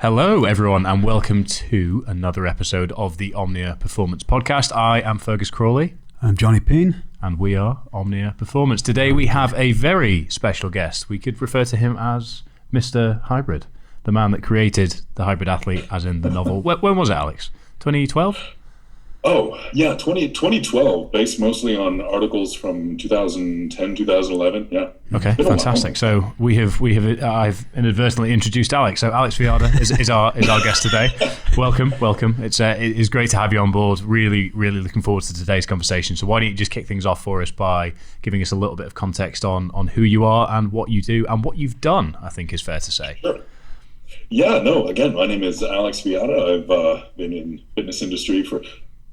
Hello, everyone, and welcome to another episode of the OMNIA Performance Podcast. I am Fergus Crawley. I'm Jonny Payne. And we are OMNIA Performance. Today we have a very special guest. We could refer to him as Mr. Hybrid, the man that created the hybrid athlete, as in the novel. When was it, Alex? 2012? Oh, yeah, 2012, based mostly on articles from 2010, 2011, yeah. Okay, fantastic. So I've inadvertently introduced Alex. So Alex Viada is our guest today. Welcome. It is great to have you on board. Really looking forward to today's conversation. So why don't you just kick things off for us by giving us a little bit of context on who you are and what you do and what you've done, I think is fair to say. Sure. Yeah, no, again, my name is Alex Viada. I've been in fitness industry for...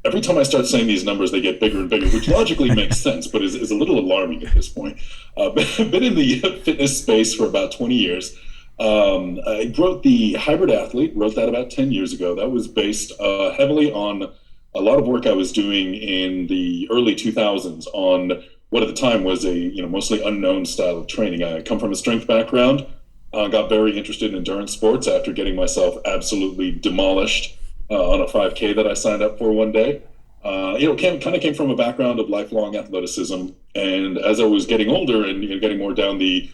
Every time I start saying these numbers, they get bigger and bigger, which logically makes sense, but is a little alarming at this point. Been in the fitness space for about 20 years. I wrote The Hybrid Athlete, wrote that about 10 years ago. That was based heavily on a lot of work I was doing in the early 2000s on what at the time was a mostly unknown style of training. I come from a strength background, got very interested in endurance sports after getting myself absolutely demolished on a 5K that I signed up for one day. Came from a background of lifelong athleticism, and as I was getting older and getting more down the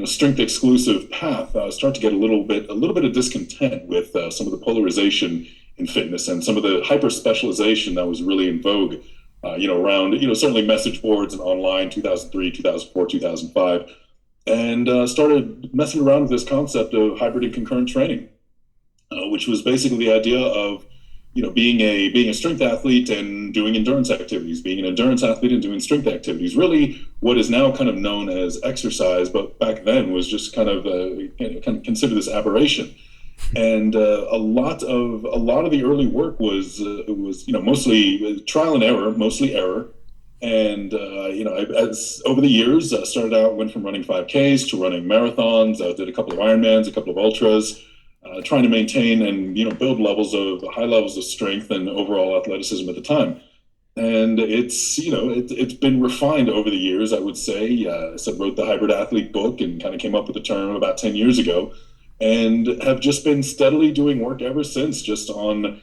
strength exclusive path, I started to get a little bit of discontent with some of the polarization in fitness and some of the hyper specialization that was really in vogue around certainly message boards and online 2003, 2004, 2005, and started messing around with this concept of hybrid and concurrent training. Which was basically the idea of, being a strength athlete and doing endurance activities, being an endurance athlete and doing strength activities. Really, what is now kind of known as exercise, but back then was just kind of considered this aberration. And a lot of the early work was mostly trial and error, mostly error. And as over the years, went from running 5Ks to running marathons. Did a couple of Ironmans, a couple of ultras. Trying to maintain and build high levels of strength and overall athleticism at the time, and it's been refined over the years. I would say I wrote the Hybrid Athlete book and kind of came up with the term about 10 years ago, and have just been steadily doing work ever since, just on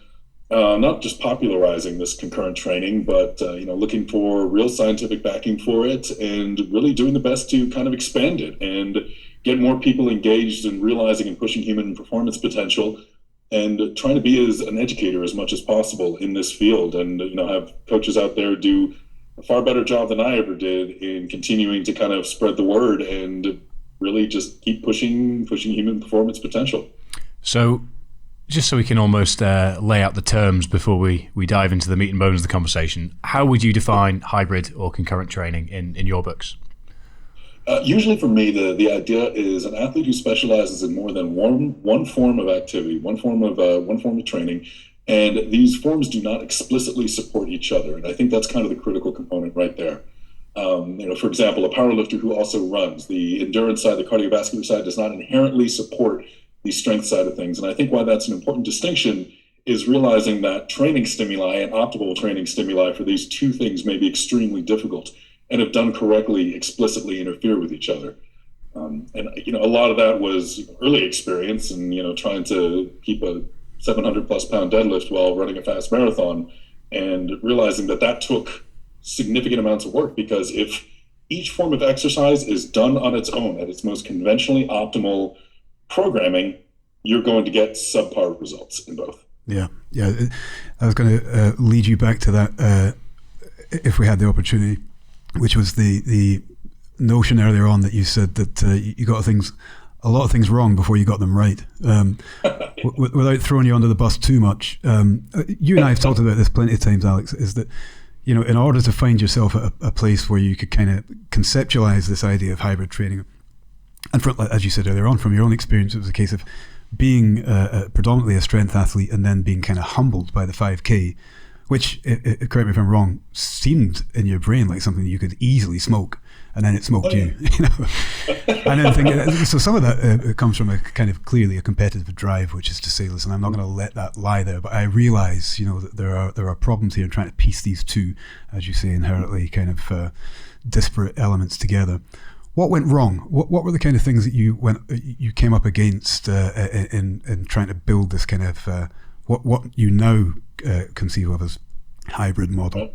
not just popularizing this concurrent training, but looking for real scientific backing for it, and really doing the best to kind of expand it and get more people engaged in realizing and pushing human performance potential, and trying to be as an educator as much as possible in this field, and have coaches out there do a far better job than I ever did in continuing to kind of spread the word and really just keep pushing human performance potential. So just so we can almost lay out the terms before we dive into the meat and bones of the conversation, how would you define hybrid or concurrent training in your books? Usually for me, the idea is an athlete who specializes in more than one form of activity, one form of training, and these forms do not explicitly support each other. And I think that's kind of the critical component right there. For example, a powerlifter who also runs, the endurance side, the cardiovascular side does not inherently support the strength side of things. And I think why that's an important distinction is realizing that training stimuli and optimal training stimuli for these two things may be extremely difficult, and if done correctly, explicitly interfere with each other. A lot of that was early experience and, trying to keep a 700 plus pound deadlift while running a fast marathon, and realizing that took significant amounts of work, because if each form of exercise is done on its own at its most conventionally optimal programming, you're going to get subpar results in both. Yeah. I was going to lead you back to that if we had the opportunity, which was the notion earlier on that you said that you got a lot of things wrong before you got them right. Without throwing you under the bus too much, you and I have talked about this plenty of times, Alex, is that, in order to find yourself at a place where you could kind of conceptualize this idea of hybrid training, and as you said earlier on, from your own experience, it was a case of being predominantly a strength athlete and then being kind of humbled by the 5K, which, correct me if I'm wrong, seemed in your brain like something that you could easily smoke, and then it smoked you. And then so some of that comes from a kind of clearly a competitive drive, which is to say, listen, I'm not going to let that lie there, but I realize, that there are problems here in trying to piece these two, as you say, inherently kind of disparate elements together. What went wrong? What were the kind of things that you came up against in trying to build this kind of what you now conceive of as hybrid model?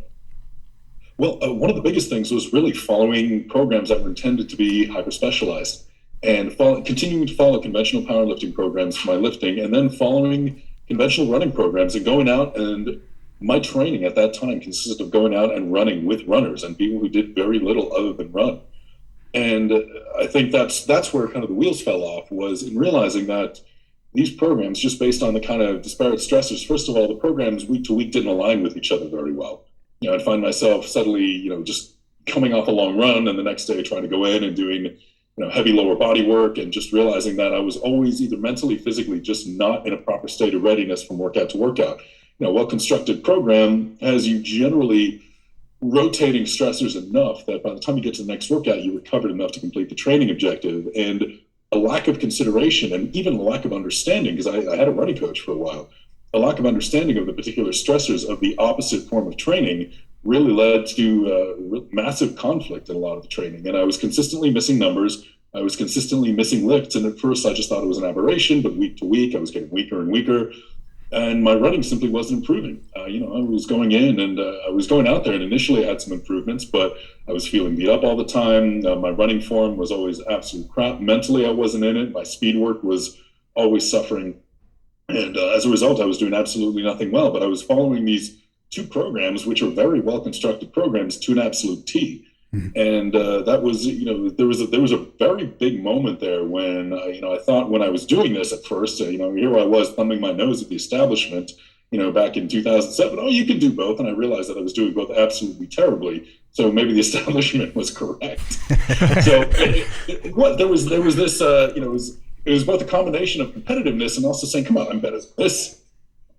Well, one of the biggest things was really following programs that were intended to be hyper-specialized and continuing to follow conventional powerlifting programs for my lifting, and then following conventional running programs and going out. And my training at that time consisted of going out and running with runners and people who did very little other than run. And I think that's where kind of the wheels fell off, was in realizing that these programs, just based on the kind of disparate stressors, first of all, the programs week to week didn't align with each other very well. I'd find myself suddenly, just coming off a long run and the next day trying to go in and doing, heavy lower body work, and just realizing that I was always either mentally, physically, just not in a proper state of readiness from workout to workout. A well-constructed program has you generally rotating stressors enough that by the time you get to the next workout, you recovered enough to complete the training objective. And a lack of consideration and even a lack of understanding, because I had a running coach for a while, a lack of understanding of the particular stressors of the opposite form of training really led to massive conflict in a lot of the training. And I was consistently missing numbers. I was consistently missing lifts. And at first I just thought it was an aberration, but week to week, I was getting weaker and weaker. And my running simply wasn't improving. I was going in and I was going out there, and initially I had some improvements, but I was feeling beat up all the time. My running form was always absolute crap. Mentally, I wasn't in it. My speed work was always suffering. And as a result, I was doing absolutely nothing well, but I was following these two programs, which are very well-constructed programs, to an absolute T. And that was, there was a very big moment there when, I thought when I was doing this at first, here I was thumbing my nose at the establishment, back in 2007, you can do both. And I realized that I was doing both absolutely terribly. So maybe the establishment was correct. So there was this, it was both a combination of competitiveness and also saying, come on, I'm better than this.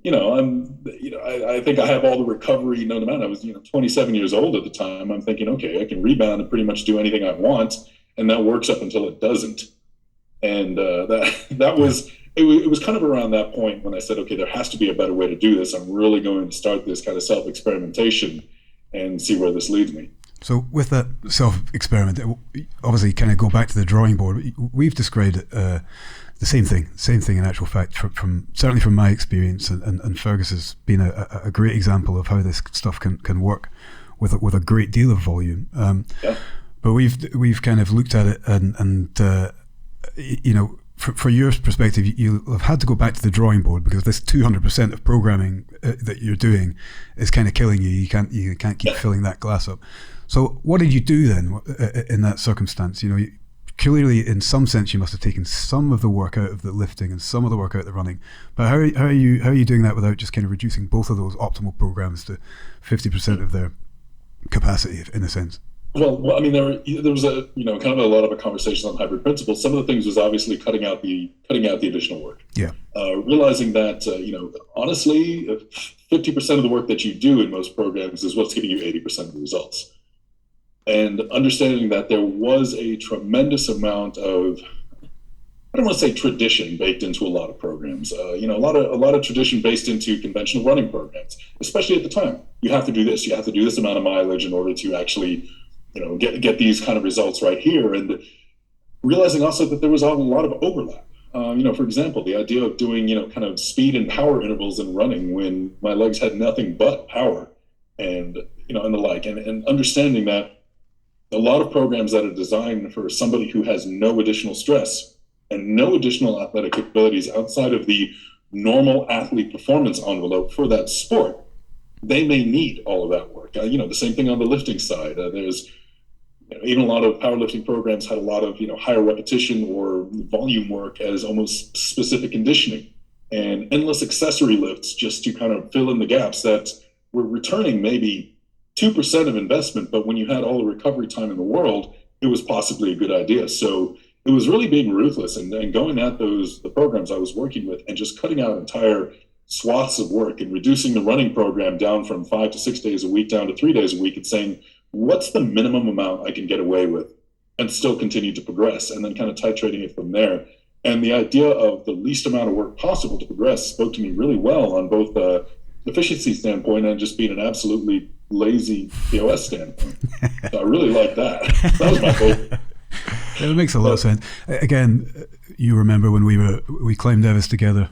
I think I have all the recovery known to man. I was, 27 years old at the time. I'm thinking, okay, I can rebound and pretty much do anything I want, and that works up until it doesn't. And that was it was kind of around that point when I said, okay, there has to be a better way to do this. I'm really going to start this kind of self-experimentation and see where this leads me. So with that self-experiment, obviously kind of go back to the drawing board. We've described it, the same thing in actual fact, from certainly from my experience, and Fergus has been a great example of how this stuff can work with a great deal of volume. But we've kind of looked at it and for your perspective, you have had to go back to the drawing board because this 200% of programming that you're doing is kind of killing you. You can't keep filling that glass up. So what did you do then in that circumstance? Clearly, in some sense, you must have taken some of the work out of the lifting and some of the work out of the running. But how are you doing that without just kind of reducing both of those optimal programs to 50% of their capacity, in a sense? Well, I mean, there was a kind of a lot of a conversation on hybrid principles. Some of the things was obviously cutting out the additional work. Yeah. Realizing that honestly, 50% of the work that you do in most programs is what's giving you 80% of the results. And understanding that there was a tremendous amount of, I don't want to say tradition baked into a lot of programs. A lot of tradition based into conventional running programs, especially at the time. You have to do this. You have to do this amount of mileage in order to actually, get these kind of results right here. And realizing also that there was a lot of overlap. For example, the idea of doing, kind of speed and power intervals in running when my legs had nothing but power, and and the like, and understanding that a lot of programs that are designed for somebody who has no additional stress and no additional athletic capabilities outside of the normal athlete performance envelope for that sport, they may need all of that work. The same thing on the lifting side. There's even a lot of powerlifting programs had a lot of higher repetition or volume work as almost specific conditioning and endless accessory lifts just to kind of fill in the gaps that were returning maybe 2% of investment, but when you had all the recovery time in the world, it was possibly a good idea. So it was really being ruthless and going at the programs I was working with and just cutting out entire swaths of work and reducing the running program down from 5 to 6 days a week down to 3 days a week and saying, what's the minimum amount I can get away with and still continue to progress, and then kind of titrating it from there. And the idea of the least amount of work possible to progress spoke to me really well on both the efficiency standpoint and just being an absolutely lazy POS standpoint. So I really like that. That was my hope. It makes a lot of sense. Again, you remember when we climbed Everest together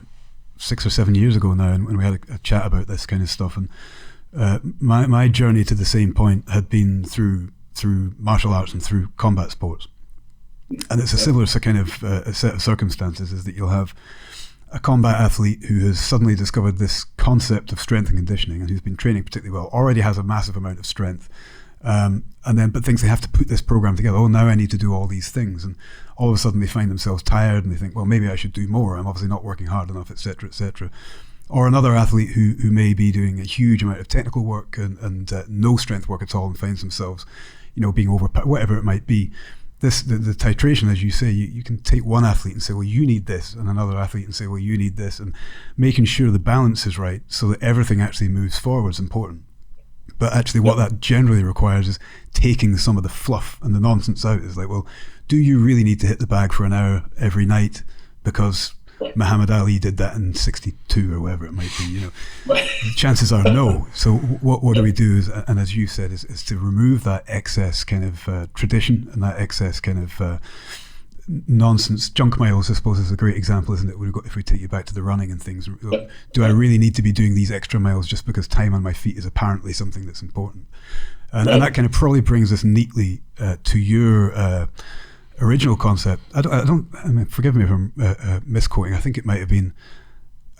6 or 7 years ago now, and we had a chat about this kind of stuff. And my journey to the same point had been through martial arts and through combat sports. And it's a similar kind of a set of circumstances, is that you'll have a combat athlete who has suddenly discovered this concept of strength and conditioning, and who's been training particularly well, already has a massive amount of strength, but thinks they have to put this program together. Oh, now I need to do all these things, and all of a sudden they find themselves tired, and they think, well, maybe I should do more. I'm obviously not working hard enough, etc., etc. Or another athlete who may be doing a huge amount of technical work and no strength work at all, and finds themselves, being overpowered, whatever it might be. The titration, as you say, you can take one athlete and say, well, you need this, and another athlete and say, well, you need this, and making sure the balance is right so that everything actually moves forward is important. But actually what that generally requires is taking some of the fluff and the nonsense out. It's like, well, do you really need to hit the bag for an hour every night because Muhammad Ali did that in 62 or whatever it might be, The chances are no. So what do we do is, and as you said, is to remove that excess kind of tradition and that excess kind of nonsense. Junk miles, I suppose, is a great example, isn't it? If we take you back to the running and things, do I really need to be doing these extra miles just because time on my feet is apparently something that's important? And that kind of probably brings us neatly to your original concept. I mean, forgive me if I'm misquoting. I think it might have been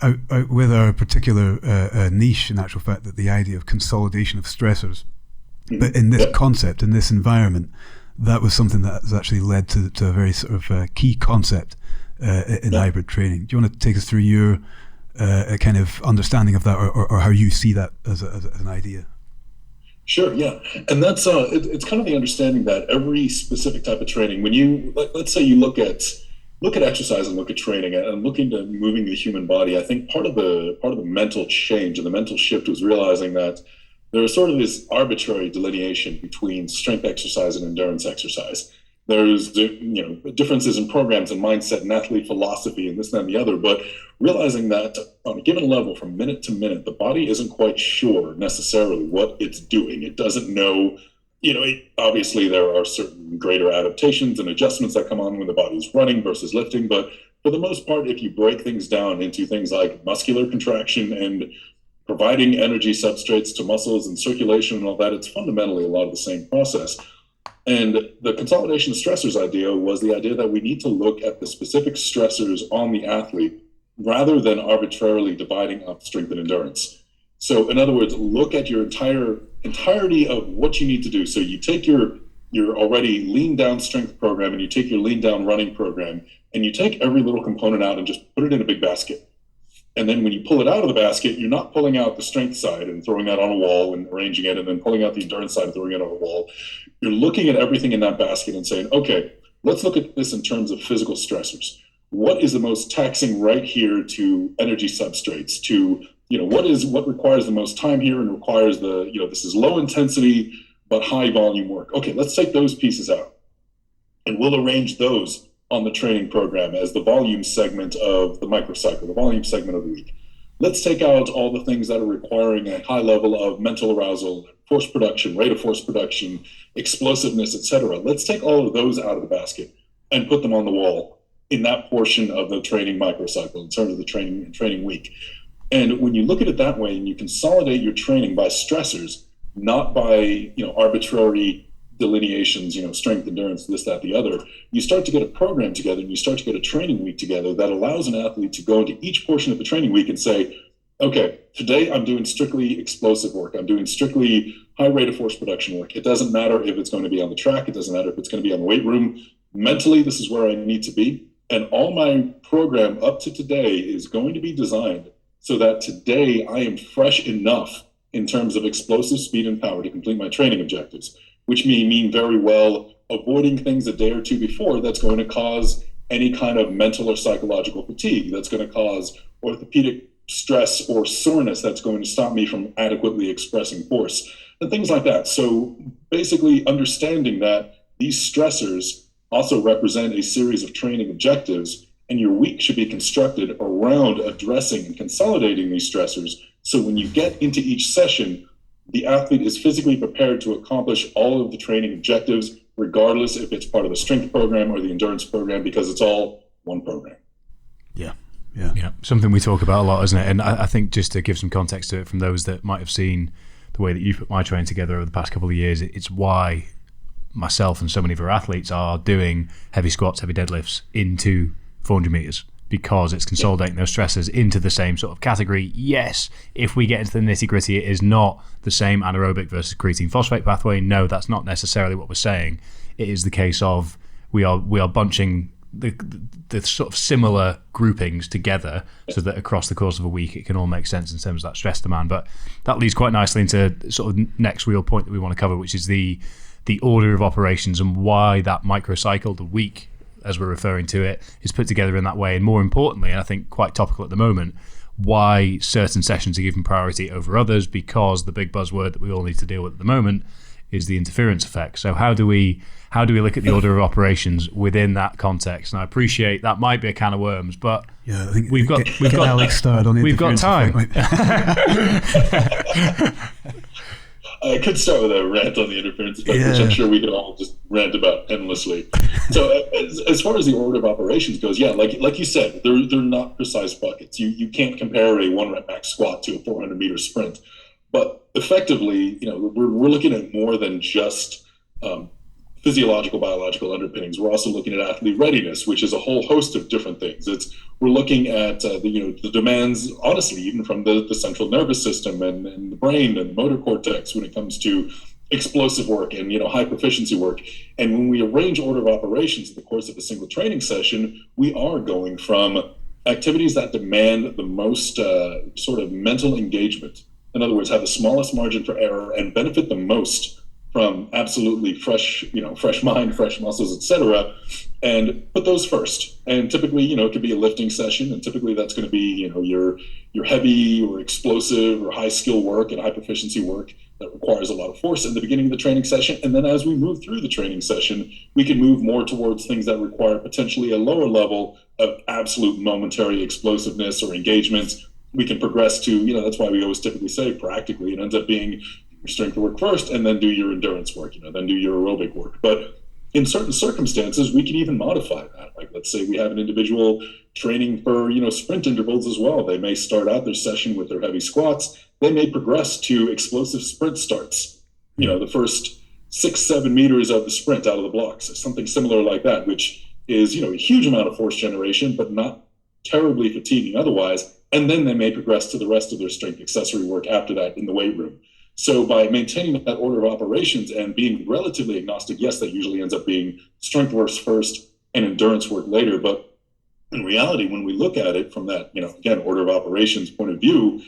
out with our particular niche, in actual fact, that the idea of consolidation of stressors. But in this concept, in this environment, that was something that has actually led to a very sort of key concept in hybrid training. Do you want to take us through your kind of understanding of that, or how you see that as an idea? Sure, yeah. And that's it's kind of the understanding that every specific type of training, when you, let's say you look at exercise and look at training and look into moving the human body, I think part of the mental change and the mental shift was realizing that there is sort of this arbitrary delineation between strength exercise and endurance exercise. There's differences in programs and mindset and athlete philosophy and this, that, and the other, but realizing that on a given level from minute to minute, the body isn't quite sure necessarily what it's doing. It doesn't know, obviously there are certain greater adaptations and adjustments that come on when the body's running versus lifting, but for the most part, if you break things down into things like muscular contraction and providing energy substrates to muscles and circulation and all that, it's fundamentally a lot of the same process. And the consolidation of stressors idea was the idea that we need to look at the specific stressors on the athlete rather than arbitrarily dividing up strength and endurance. So in other words, look at your entirety of what you need to do. So you take your already lean down strength program and you take your lean down running program and you take every little component out and just put it in a big basket. And then when you pull it out of the basket, you're not pulling out the strength side and throwing that on a wall and arranging it, and then pulling out the endurance side and throwing it on a wall. You're looking at everything in that basket and saying, okay, let's look at this in terms of physical stressors. What is the most taxing right here to energy substrates, to, what requires the most time here and requires this is low intensity but high volume work. Okay, let's take those pieces out. And we'll arrange those on the training program as the volume segment of the microcycle, the volume segment of the week. Let's take out all the things that are requiring a high level of mental arousal, force production, rate of force production, explosiveness, etc. Let's take all of those out of the basket and put them on the wall in that portion of the training microcycle in terms of the training week. And when you look at it that way and you consolidate your training by stressors, not by arbitrary delineations, strength, endurance, this, that, the other, you start to get a program together and you start to get a training week together that allows an athlete to go into each portion of the training week and say, okay, today I'm doing strictly explosive work. I'm doing strictly high rate of force production work. It doesn't matter if it's going to be on the track. It doesn't matter if it's going to be on the weight room. Mentally, this is where I need to be. And all my program up to today is going to be designed so that today I am fresh enough in terms of explosive speed and power to complete my training objectives, which may mean very well avoiding things a day or two before that's going to cause any kind of mental or psychological fatigue, that's going to cause orthopedic stress or soreness that's going to stop me from adequately expressing force, and things like that. So basically understanding that these stressors also represent a series of training objectives, and your week should be constructed around addressing and consolidating these stressors. So when you get into each session, the athlete is physically prepared to accomplish all of the training objectives regardless if it's part of the strength program or the endurance program, because it's all one program. Yeah, something we talk about a lot, isn't it? And I think just to give some context to it from those that might have seen the way that you put my training together over the past couple of years, it's why myself and so many of our athletes are doing heavy squats, heavy deadlifts into 400 meters, because it's consolidating those stresses into the same sort of category. Yes, if we get into the nitty gritty, it is not the same anaerobic versus creatine phosphate pathway. No, that's not necessarily what we're saying. It is the case of we are bunching the sort of similar groupings together so that across the course of a week it can all make sense in terms of that stress demand. But that leads quite nicely into sort of next real point that we want to cover, which is the order of operations and why that microcycle, the week as we're referring to it, is put together in that way. And more importantly, and I think quite topical at the moment, why certain sessions are given priority over others, because the big buzzword that we all need to deal with at the moment is the interference effect. So how do we look at the order of operations within that context? And I appreciate that might be a can of worms, but I think we've got Alex started on the we've got time. I could start with a rant on the interference effect, which I'm sure we could all just rant about endlessly. So as far as the order of operations goes, like you said, they're not precise buckets. You can't compare a 1 rep max squat to a 400 meter sprint. But effectively, we're looking at more than just physiological, biological underpinnings. We're also looking at athlete readiness, which is a whole host of different things. We're looking at the demands, honestly, even from the central nervous system and the brain and the motor cortex when it comes to explosive work and high proficiency work. And when we arrange order of operations in the course of a single training session, we are going from activities that demand the most sort of mental engagement. In other words, have the smallest margin for error and benefit the most from absolutely fresh mind, fresh muscles, etc., and put those first. And typically, it could be a lifting session, and typically that's going to be, your heavy or explosive or high skill work and high proficiency work that requires a lot of force in the beginning of the training session. And then as we move through the training session, we can move more towards things that require potentially a lower level of absolute momentary explosiveness or engagements. We can progress to, that's why we always typically say practically it ends up being your strength work first and then do your endurance work, then do your aerobic work. But in certain circumstances, we can even modify that. Like, let's say we have an individual training for, sprint intervals as well. They may start out their session with their heavy squats. They may progress to explosive sprint starts, the first 6-7 meters of the sprint out of the blocks, something similar like that, which is, a huge amount of force generation, but not terribly fatiguing otherwise. And then they may progress to the rest of their strength accessory work after that in the weight room. So by maintaining that order of operations and being relatively agnostic, yes, that usually ends up being strength work first and endurance work later. But in reality, when we look at it from that, again, order of operations point of view,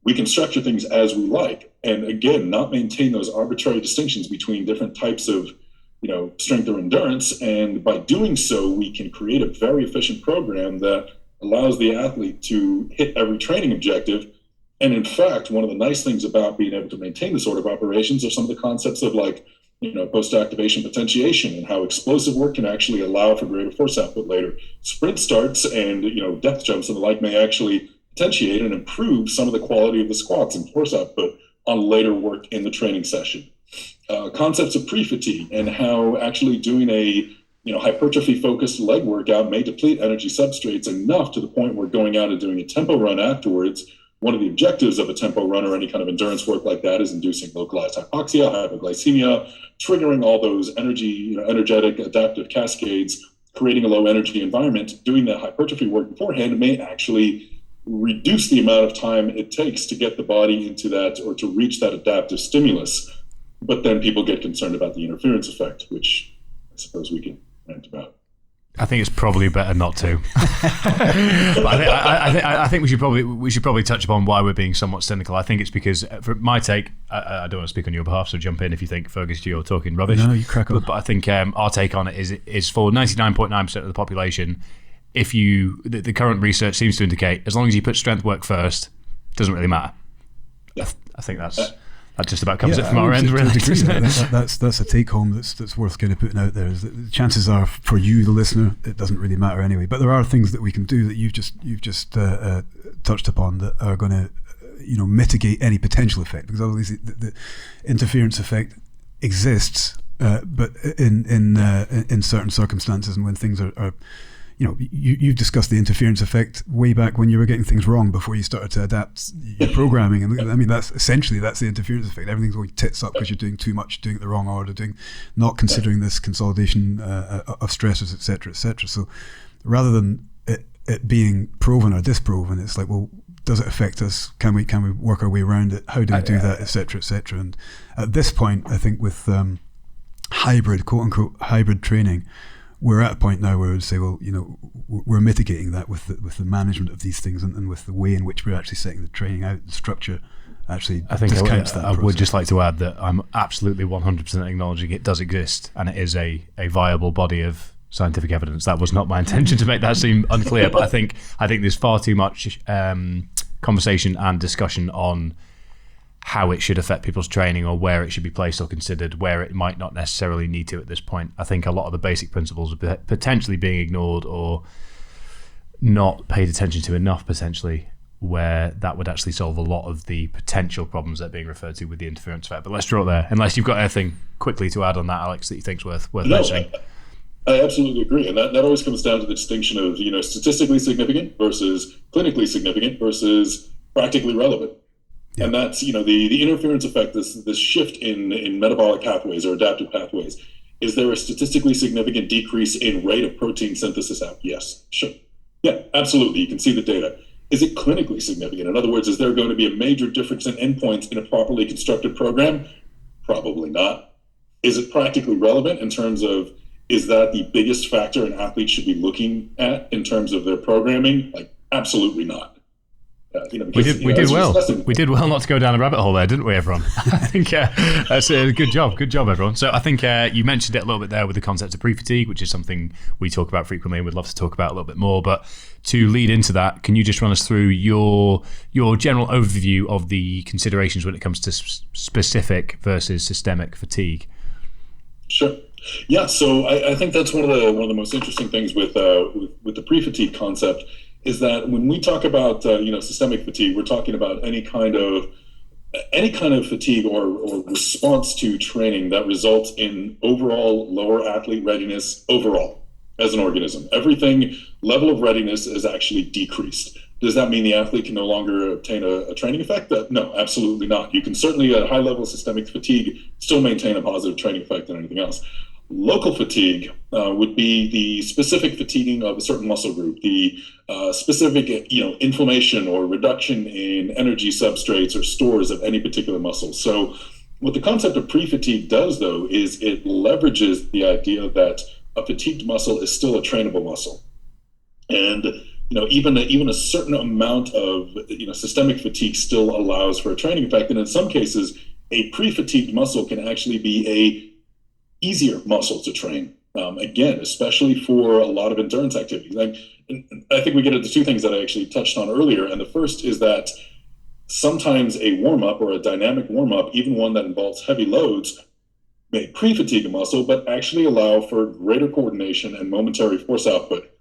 we can structure things as we like. And again, not maintain those arbitrary distinctions between different types of, strength or endurance. And by doing so, we can create a very efficient program that allows the athlete to hit every training objective. And in fact, one of the nice things about being able to maintain this sort of operations are some of the concepts of post-activation potentiation and how explosive work can actually allow for greater force output later. Sprint starts and, depth jumps and the like may actually potentiate and improve some of the quality of the squats and force output on later work in the training session. Concepts of pre-fatigue and how actually doing a hypertrophy-focused leg workout may deplete energy substrates enough to the point where going out and doing a tempo run afterwards. One of the objectives of a tempo run or any kind of endurance work like that is inducing localized hypoxia, hypoglycemia, triggering all those energetic adaptive cascades, creating a low energy environment. Doing that hypertrophy work beforehand may actually reduce the amount of time it takes to get the body into that or to reach that adaptive stimulus. But then people get concerned about the interference effect, which I suppose we can rant about. I think it's probably better not to. But I think we should probably touch upon why we're being somewhat cynical. I think it's because, for my take, I don't want to speak on your behalf, so jump in if you think, Fergus, you're talking rubbish. No, you crack on. But I think our take on it is for 99.9% of the population, the current research seems to indicate, as long as you put strength work first, it doesn't really matter. Yeah. I think that just about covers it from our end, really. That's a take home that's worth kind of putting out there. Is that the chances are for you, the listener, it doesn't really matter anyway. But there are things that we can do that you've just touched upon that are going to mitigate any potential effect, because obviously the interference effect exists but in certain circumstances and when things are you've discussed the interference effect way back when you were getting things wrong before you started to adapt your programming, and I mean that's the interference effect. Everything's going tits up because you're doing too much, doing it the wrong order, not considering this consolidation of stressors, etc., etc. So rather than it being proven or disproven, it's like, well, does it affect us? Can we work our way around it? How do we do that, etc., etc. And at this point, I think with hybrid, quote unquote, hybrid training, we're at a point now where we would say, well, we're mitigating that with the management of these things and with the way in which we're actually setting the training out. The structure actually discounts that. I would just like to add that I'm absolutely 100% acknowledging it does exist, and it is a viable body of scientific evidence. That was not my intention to make that seem unclear, but I think there's far too much conversation and discussion on how it should affect people's training or where it should be placed or considered, where it might not necessarily need to at this point. I think a lot of the basic principles are potentially being ignored or not paid attention to enough, potentially, where that would actually solve a lot of the potential problems that are being referred to with the interference effect. But let's draw it there, unless you've got anything quickly to add on that, Alex, that you think's worth mentioning. I absolutely agree, and that always comes down to the distinction of statistically significant versus clinically significant versus practically relevant. Yeah. And that's the interference effect, this shift in metabolic pathways or adaptive pathways. Is there a statistically significant decrease in rate of protein synthesis out? Yes, sure, yeah, absolutely. You can see the data. Is it clinically significant? In other words, is there going to be a major difference in endpoints in a properly constructed program? Probably not. Is it practically relevant in terms of, is that the biggest factor an athlete should be looking at in terms of their programming? Like, absolutely not. We did well not to go down a rabbit hole there, didn't we, everyone? I think that's a good job, everyone. So I think you mentioned it a little bit there with the concept of pre-fatigue, which is something we talk about frequently and would love to talk about a little bit more. But to lead into that, can you just run us through your general overview of the considerations when it comes to specific versus systemic fatigue? Sure. Yeah. So I think that's one of the most interesting things with the pre-fatigue concept. Is that when we talk about systemic fatigue, we're talking about any kind of fatigue or response to training that results in overall lower athlete readiness overall as an organism. Everything level of readiness is actually decreased. Does that mean the athlete can no longer obtain a training effect? No, absolutely not. You can certainly at a high level of systemic fatigue still maintain a positive training effect than anything else. Local fatigue would be the specific fatiguing of a certain muscle group, the specific inflammation or reduction in energy substrates or stores of any particular muscle. So what the concept of pre-fatigue does, though, is it leverages the idea that a fatigued muscle is still a trainable muscle. And even a certain amount of systemic fatigue still allows for a training effect. And in some cases, a pre-fatigued muscle can actually be a easier muscle to train. Again, especially for a lot of endurance activities. I think we get into two things that I actually touched on earlier. And the first is that sometimes a warm-up or a dynamic warm-up, even one that involves heavy loads, may pre-fatigue a muscle, but actually allow for greater coordination and momentary force output.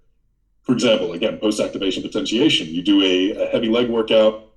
For example, again, post-activation potentiation. You do a heavy leg workout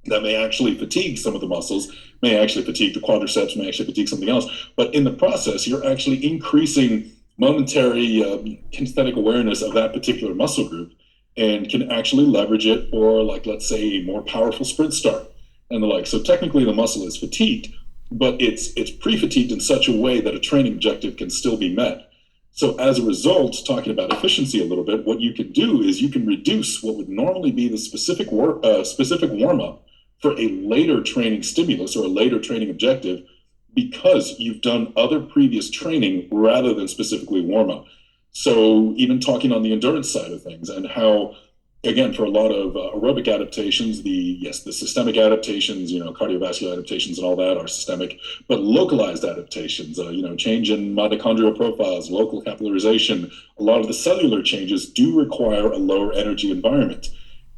that may actually fatigue some of the muscles, may actually fatigue the quadriceps, may actually fatigue something else. But in the process, you're actually increasing momentary kinesthetic awareness of that particular muscle group and can actually leverage it for, like, let's say, a more powerful sprint start and the like. So technically the muscle is fatigued, but it's pre-fatigued in such a way that a training objective can still be met. So as a result, talking about efficiency a little bit, what you can do is you can reduce what would normally be the specific warm-up for a later training stimulus or a later training objective because you've done other previous training rather than specifically warm-up. So even talking on the endurance side of things and how, again, for a lot of aerobic adaptations, the systemic adaptations, cardiovascular adaptations and all that are systemic, but localized adaptations, change in mitochondrial profiles, local capillarization, a lot of the cellular changes do require a lower energy environment.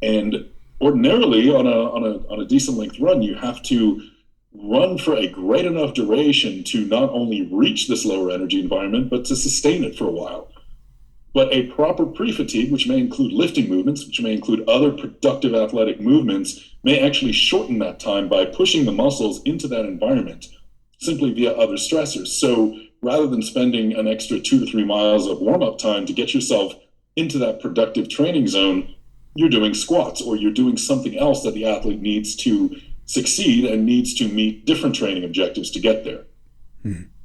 And ordinarily on a decent length run, you have to run for a great enough duration to not only reach this lower energy environment, but to sustain it for a while. But a proper pre-fatigue, which may include lifting movements, which may include other productive athletic movements, may actually shorten that time by pushing the muscles into that environment simply via other stressors. So rather than spending an extra 2 to 3 miles of warm-up time to get yourself into that productive training zone, you're doing squats, or you're doing something else that the athlete needs to succeed and needs to meet different training objectives to get there.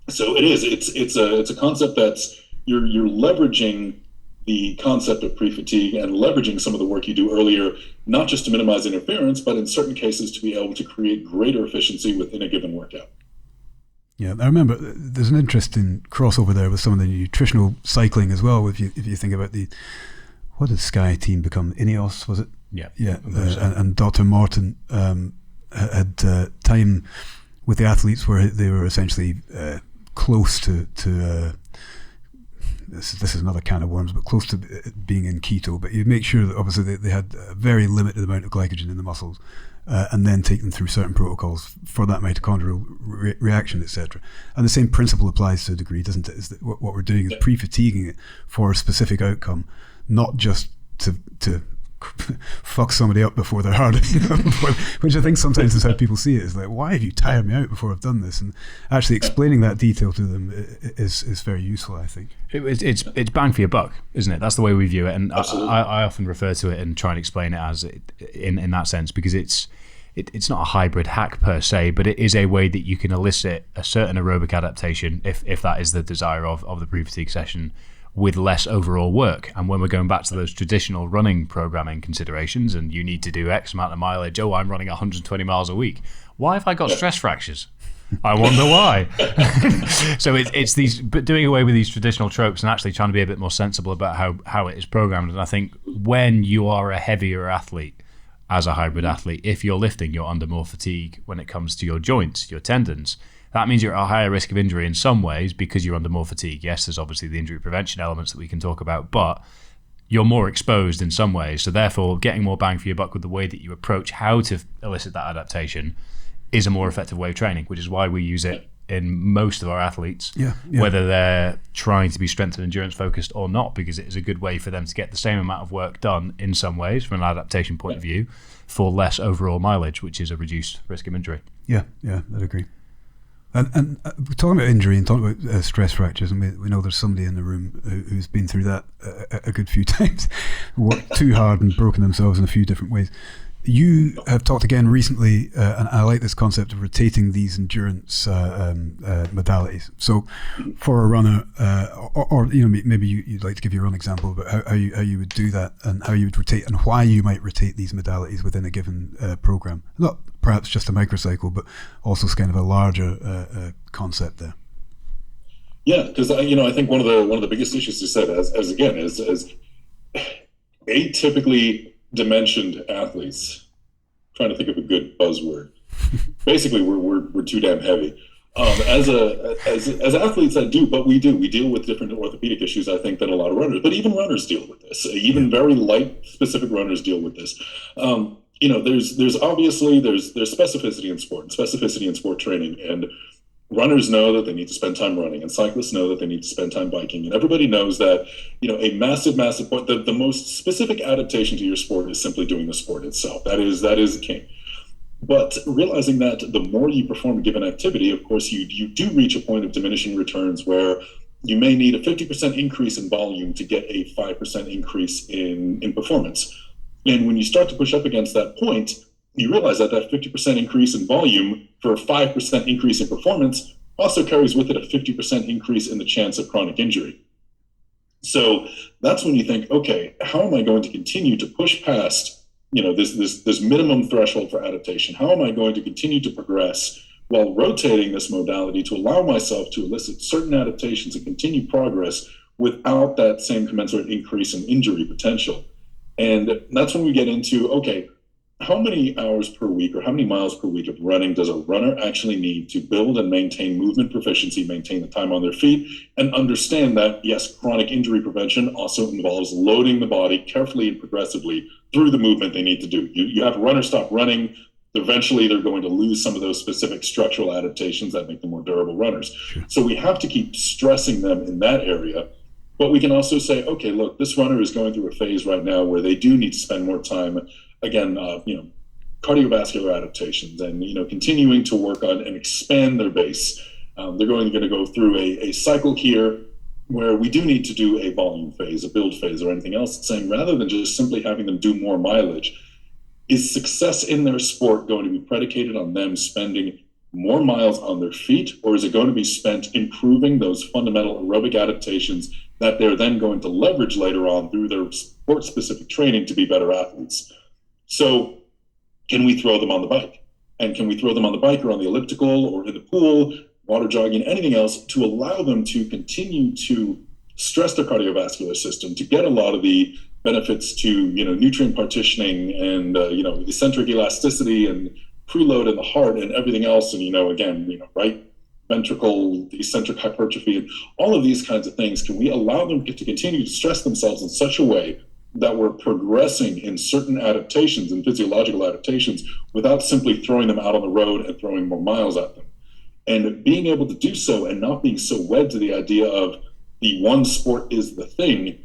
So it's a concept that's you're leveraging the concept of pre-fatigue and leveraging some of the work you do earlier, not just to minimize interference, but in certain cases to be able to create greater efficiency within a given workout. Yeah, I remember there's an interesting crossover there with some of the nutritional cycling as well. If you think about what did Sky team become? Ineos, was it? Yeah. And Dr. Morton had time with the athletes where they were essentially close to this is another can of worms, but close to being in keto. But you make sure that obviously they had a very limited amount of glycogen in the muscles, and then take them through certain protocols for that mitochondrial reaction, etc. And the same principle applies to a degree, doesn't it? Is that what we're doing is pre-fatiguing it for a specific outcome, not just to fuck somebody up before they're hard, which I think sometimes is how people see it. Is like, why have you tired me out before I've done this? And actually explaining that detail to them is very useful, I think. It's bang for your buck, isn't it? That's the way we view it, and I often refer to it and try and explain it as in that sense, because it's not a hybrid hack per se, but it is a way that you can elicit a certain aerobic adaptation if that is the desire of the pre-fatigue session, with less overall work. And when we're going back to those traditional running programming considerations, and you need to do X amount of mileage, I'm running 120 miles a week. Why have I got stress fractures? I wonder why. So it's these, but doing away with these traditional tropes and actually trying to be a bit more sensible about how it is programmed. And I think when you are a heavier athlete, as a hybrid athlete, if you're lifting, you're under more fatigue when it comes to your joints, your tendons. That means you're at a higher risk of injury in some ways because you're under more fatigue. Yes, there's obviously the injury prevention elements that we can talk about, but you're more exposed in some ways. So therefore, getting more bang for your buck with the way that you approach how to elicit that adaptation is a more effective way of training, which is why we use it in most of our athletes, whether they're trying to be strength and endurance focused or not, because it is a good way for them to get the same amount of work done in some ways from an adaptation point of view for less overall mileage, which is a reduced risk of injury. Yeah, I'd agree. And talking about injury and talking about stress fractures, and we know there's somebody in the room who's been through that a good few times, worked too hard and broken themselves in a few different ways. You have talked again recently, and I like this concept of rotating these endurance modalities. So, for a runner, or maybe you'd like to give your own example about how you would do that, and how you would rotate, and why you might rotate these modalities within a given program. Not perhaps just a microcycle, but also kind of a larger concept there. Yeah, because I think one of the biggest issues you said as atypically dimensioned athletes, trying to think of a good buzzword. Basically, we're too damn heavy. As athletes that we deal with different orthopedic issues, I think, than a lot of runners. But even runners deal with this. Even very light specific runners deal with this. There's obviously specificity in sport, and specificity in sport training, and runners know that they need to spend time running, and cyclists know that they need to spend time biking, and everybody knows that a massive point. The most specific adaptation to your sport is simply doing the sport itself. That is king. But realizing that the more you perform a given activity, of course, you do reach a point of diminishing returns where you may need a 50% increase in volume to get a 5% increase in performance. And when you start to push up against that point, you realize that 50% increase in volume for a 5% increase in performance also carries with it a 50% increase in the chance of chronic injury. So that's when you think, okay, how am I going to continue to push past, this minimum threshold for adaptation? How am I going to continue to progress while rotating this modality to allow myself to elicit certain adaptations and continue progress without that same commensurate increase in injury potential? And that's when we get into, okay, how many hours per week or how many miles per week of running does a runner actually need to build and maintain movement proficiency, maintain the time on their feet, and understand that, yes, chronic injury prevention also involves loading the body carefully and progressively through the movement they need to do. You have runners stop running, eventually they're going to lose some of those specific structural adaptations that make them more durable runners. Sure. So we have to keep stressing them in that area. But we can also say, okay, look, this runner is going through a phase right now where they do need to spend more time, again, cardiovascular adaptations and, continuing to work on and expand their base. They're going to go through a cycle here where we do need to do a volume phase, a build phase, or anything else. Saying rather than just simply having them do more mileage, is success in their sport going to be predicated on them spending more miles on their feet, or is it going to be spent improving those fundamental aerobic adaptations that they're then going to leverage later on through their sport-specific training to be better athletes? So can we throw them on the bike? And can we throw them on the bike or on the elliptical or in the pool, water jogging, anything else to allow them to continue to stress their cardiovascular system, to get a lot of the benefits to, nutrient partitioning and, eccentric elasticity and preload in the heart and everything else. And, right ventricle, eccentric hypertrophy, and all of these kinds of things. Can we allow them to continue to stress themselves in such a way that we're progressing in certain adaptations and physiological adaptations without simply throwing them out on the road and throwing more miles at them? And being able to do so and not being so wed to the idea of the one sport is the thing,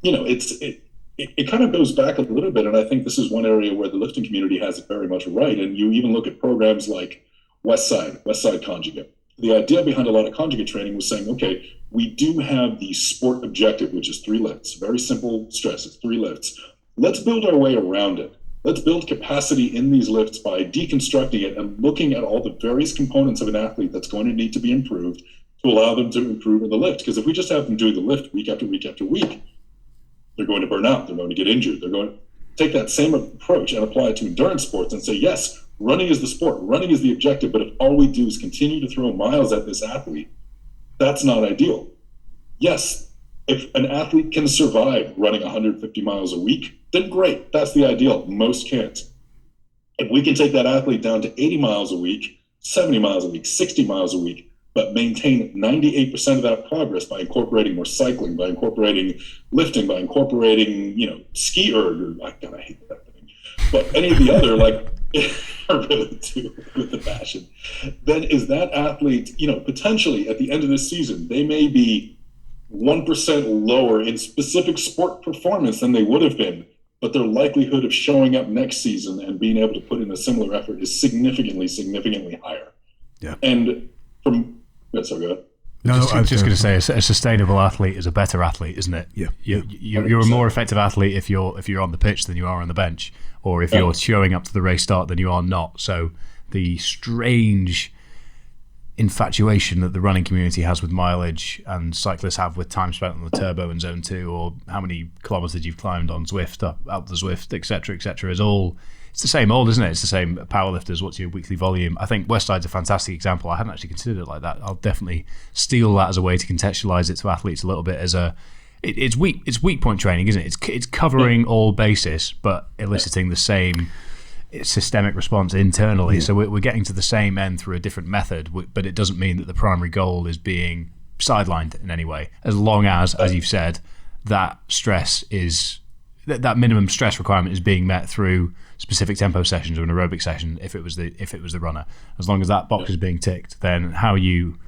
it kind of goes back a little bit. And I think this is one area where the lifting community has it very much right. And you even look at programs like Westside Conjugate. The idea behind a lot of conjugate training was saying, okay, we do have the sport objective, which is 3 lifts, very simple stress, it's 3 lifts. Let's build our way around it. Let's build capacity in these lifts by deconstructing it and looking at all the various components of an athlete that's going to need to be improved to allow them to improve in the lift. Because if we just have them doing the lift week after week after week, they're going to burn out, they're going to get injured. They're going to take that same approach and apply it to endurance sports and say, yes, running is the sport, running is the objective, but if all we do is continue to throw miles at this athlete, that's not ideal. Yes, if an athlete can survive running 150 miles a week, then great, that's the ideal. Most can't. If we can take that athlete down to 80 miles a week, 70 miles a week, 60 miles a week, but maintain 98% of that progress by incorporating more cycling, by incorporating lifting, by incorporating, ski erg, I hate that thing, but any of the other, I really do with the passion, then is that athlete, potentially at the end of the season, they may be 1% lower in specific sport performance than they would have been, but their likelihood of showing up next season and being able to put in a similar effort is significantly higher. Yeah. And so good. I was just going to say, a sustainable athlete is a better athlete, isn't it? Yeah. You're a more effective athlete if you're on the pitch than you are on the bench, or if you're showing up to the race start than you are not. So the strange infatuation that the running community has with mileage and cyclists have with time spent on the turbo in zone 2, or how many kilometers you've climbed on Zwift, up the Zwift, etc., is all, it's the same old, isn't it? It's the same powerlifters. What's your weekly volume? I think Westside's a fantastic example. I hadn't actually considered it like that. I'll definitely steal that as a way to contextualize it to athletes a little bit as it's weak point training, isn't it? It's covering all bases, but eliciting the same systemic response internally. Yeah. So we're getting to the same end through a different method, but it doesn't mean that the primary goal is being sidelined in any way, as long as you've said, that stress is that minimum stress requirement is being met through specific tempo sessions or an aerobic session. If it was the runner, as long as that box is being ticked, then how you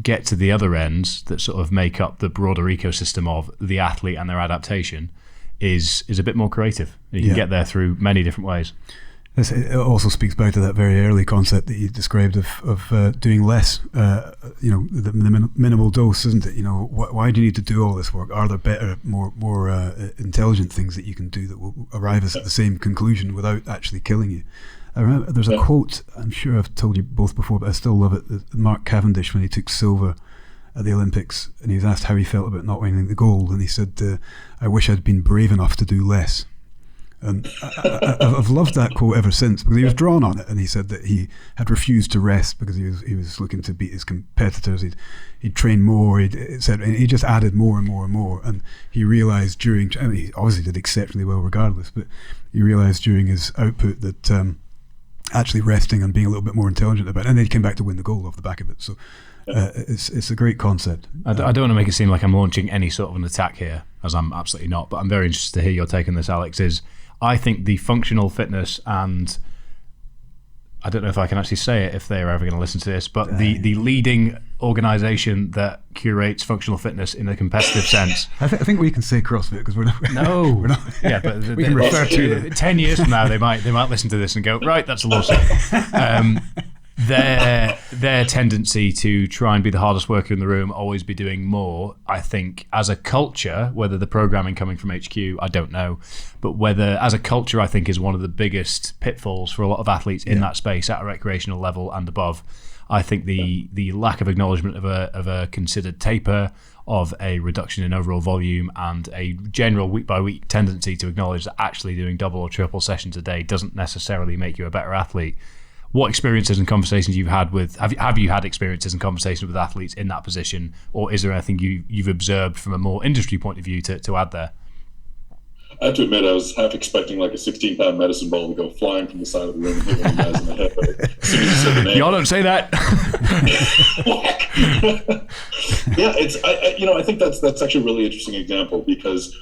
get to the other ends that sort of make up the broader ecosystem of the athlete and their adaptation is a bit more creative. You can get there through many different ways. It also speaks back to that very early concept that you described of doing less, the minimal dose, isn't it? Why do you need to do all this work? Are there better, more intelligent things that you can do that will arrive us at the same conclusion without actually killing you? I remember there's a quote, I'm sure I've told you both before, but I still love it. Mark Cavendish, when he took silver at the Olympics, and he was asked how he felt about not winning the gold, and he said, I wish I'd been brave enough to do less. And I've loved that quote ever since, because he was drawn on it, and he said that he had refused to rest because he was looking to beat his competitors. He'd trained more, etc. And he just added more and more and more, and he realised he obviously did exceptionally well regardless, but he realised during his output that actually resting and being a little bit more intelligent about it, and then he came back to win the gold off the back of it. So it's a great concept. I don't want to make it seem like I'm launching any sort of an attack here, as I'm absolutely not, but I'm very interested to hear your take on this, Alex. I think the functional fitness, and I don't know if I can actually say it if they're ever going to listen to this, but the leading organisation that curates functional fitness in a competitive sense. I think we can say CrossFit because we're not. No. We're not, yeah, but we can refer to them. 10 years from now, they might listen to this and go, right, that's a lawsuit. their tendency to try and be the hardest worker in the room, always be doing more, I think as a culture, whether the programming coming from HQ, I don't know, but whether as a culture, I think is one of the biggest pitfalls for a lot of athletes in that space at a recreational level and above. I think the lack of acknowledgement of a considered taper, of a reduction in overall volume, and a general week by week tendency to acknowledge that actually doing double or triple sessions a day doesn't necessarily make you a better athlete. What experiences and conversations you've had with, have you had experiences and conversations with athletes in that position, or is there anything you've observed from a more industry point of view to add there? I have to admit, I was half expecting like a 16-pound medicine ball to go flying from the side of the room and hit one of the guys in the head. But as soon as you said the name, y'all don't say that. Yeah, I think that's actually a really interesting example, because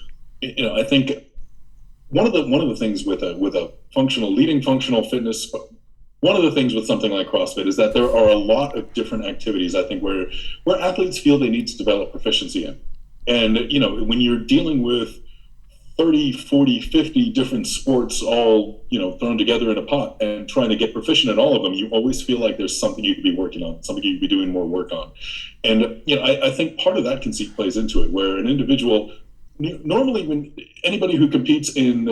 I think one of the things with a leading functional fitness. One of the things with something like CrossFit is that there are a lot of different activities, I think, where athletes feel they need to develop proficiency in. And, when you're dealing with 30, 40, 50 different sports all, thrown together in a pot and trying to get proficient at all of them, you always feel like there's something you could be working on, something you could be doing more work on. And, I think part of that conceit plays into it, where an individual, normally when anybody who competes in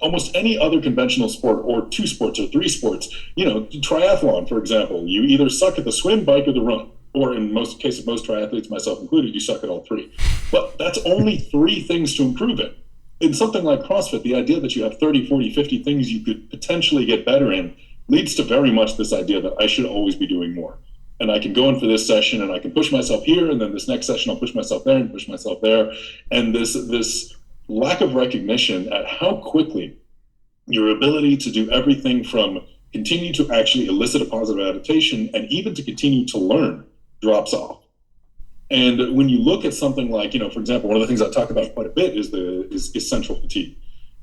almost any other conventional sport, or two sports or three sports, triathlon, for example, you either suck at the swim, bike, or the run, or in most cases, most triathletes, myself included, you suck at all three. But that's only three things to improve in something like CrossFit. The idea that you have 30, 40, 50 things you could potentially get better in leads to very much this idea that I should always be doing more. And I can go in for this session and I can push myself here, and then this next session I'll push myself there and push myself there. And this lack of recognition at how quickly your ability to do everything from continue to actually elicit a positive adaptation and even to continue to learn drops off. And when you look at something like, for example, one of the things I talk about quite a bit is central fatigue.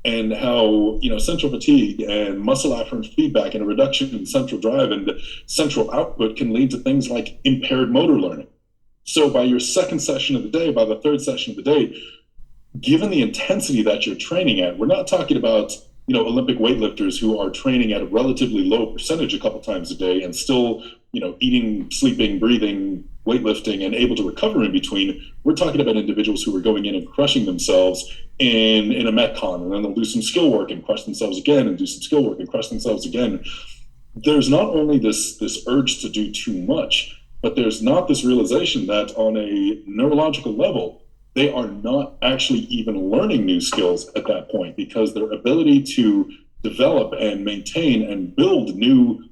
And how central fatigue and muscle afferent feedback and a reduction in central drive and central output can lead to things like impaired motor learning. So by your second session of the day, by the third session of the day, given the intensity that you're training at, we're not talking about Olympic weightlifters who are training at a relatively low percentage a couple times a day and still eating, sleeping, breathing, weightlifting, and able to recover in between. We're talking about individuals who are going in and crushing themselves in a Metcon, and then they'll do some skill work and crush themselves again, and do some skill work and crush themselves again. There's not only this urge to do too much, but there's not this realization that on a neurological level, they are not actually even learning new skills at that point, because their ability to develop and maintain and build new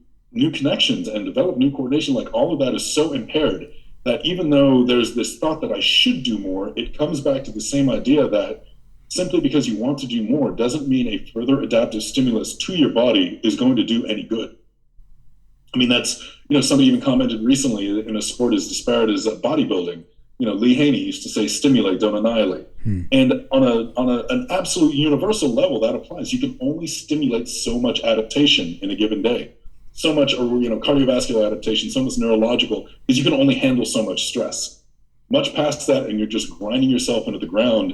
connections and develop new coordination, like all of that is so impaired that even though there's this thought that I should do more, it comes back to the same idea that simply because you want to do more doesn't mean a further adaptive stimulus to your body is going to do any good. I mean, that's, somebody even commented recently in a sport as disparate as bodybuilding. Lee Haney used to say, stimulate, don't annihilate. And on an absolute universal level, that applies. You can only stimulate so much adaptation in a given day. So much, or cardiovascular adaptation, so much neurological, because you can only handle so much stress. Much past that, and you're just grinding yourself into the ground.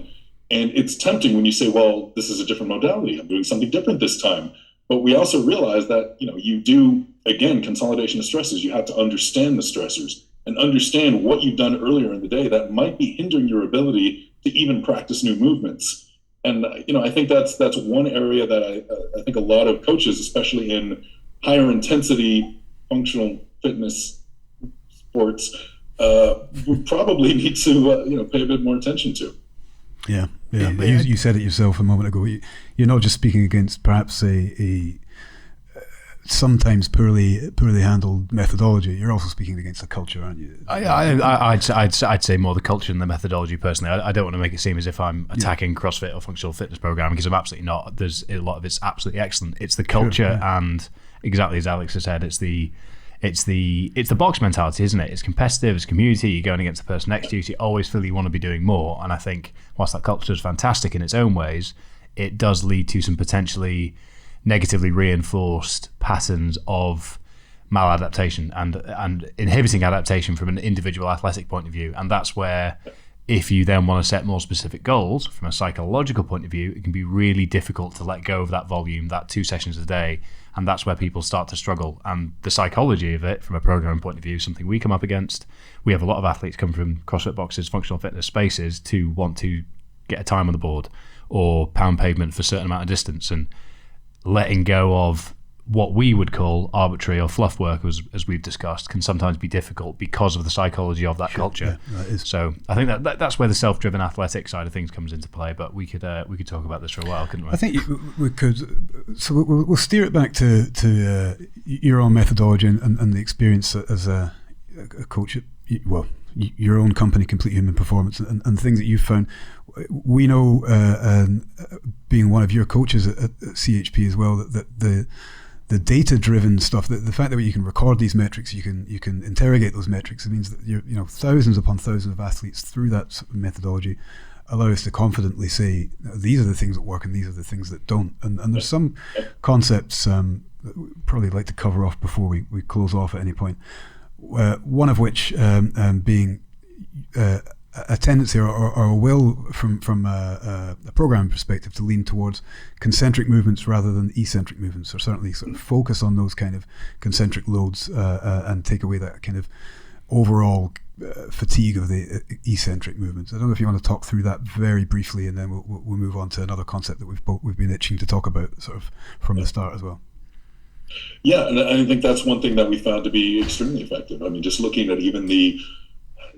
And it's tempting when you say, well, this is a different modality, I'm doing something different this time. But we also realize that, you do, again, consolidation of stresses. You have to understand the stressors and understand what you've done earlier in the day that might be hindering your ability to even practice new movements. And, I think that's one area that I think a lot of coaches, especially in higher intensity functional fitness sports, would probably need to pay a bit more attention to. Yeah. You said it yourself a moment ago. You're not just speaking against perhaps a sometimes poorly handled methodology. You're also speaking against the culture, aren't you? I'd say more the culture than the methodology personally. I don't want to make it seem as if I'm attacking CrossFit or functional fitness programming, because I'm absolutely not. There's a lot of it's absolutely excellent. It's the culture, and exactly as Alex has said, it's the box mentality, isn't it? It's competitive, it's community, you're going against the person next to you, so you always feel you want to be doing more. And I think whilst that culture is fantastic in its own ways, it does lead to some potentially negatively reinforced patterns of maladaptation and inhibiting adaptation from an individual athletic point of view. And that's where if you then want to set more specific goals from a psychological point of view, it can be really difficult to let go of that volume, that 2 sessions a day. And that's where people start to struggle. And the psychology of it, from a programming point of view, is something we come up against. We have a lot of athletes come from CrossFit boxes, functional fitness spaces, to want to get a time on the board or pound pavement for a certain amount of distance. And letting go of what we would call arbitrary or fluff work, as we've discussed, can sometimes be difficult because of the psychology of that culture. Yeah, that is. So I think that's where the self-driven athletic side of things comes into play. But we could talk about this for a while, couldn't we? I think we could. So we'll steer it back to your own methodology and the experience as a coach at, well, your own company, Complete Human Performance, and things that you've found. We know, being one of your coaches at CHP as well, that the data-driven stuff, the fact that you can record these metrics, you can interrogate those metrics, it means that thousands upon thousands of athletes through that sort of methodology allow us to confidently say these are the things that work and these are the things that don't. And there's some concepts that we'd probably like to cover off before we close off at any point. One of which being a tendency or a will from a programming perspective to lean towards concentric movements rather than eccentric movements, or certainly sort of focus on those kind of concentric loads and take away that kind of overall fatigue of the eccentric movements. I don't know if you want to talk through that very briefly, and then we'll move on to another concept that we've been itching to talk about sort of from the start as well. Yeah, and I think that's one thing that we found to be extremely effective. I mean, just looking at even the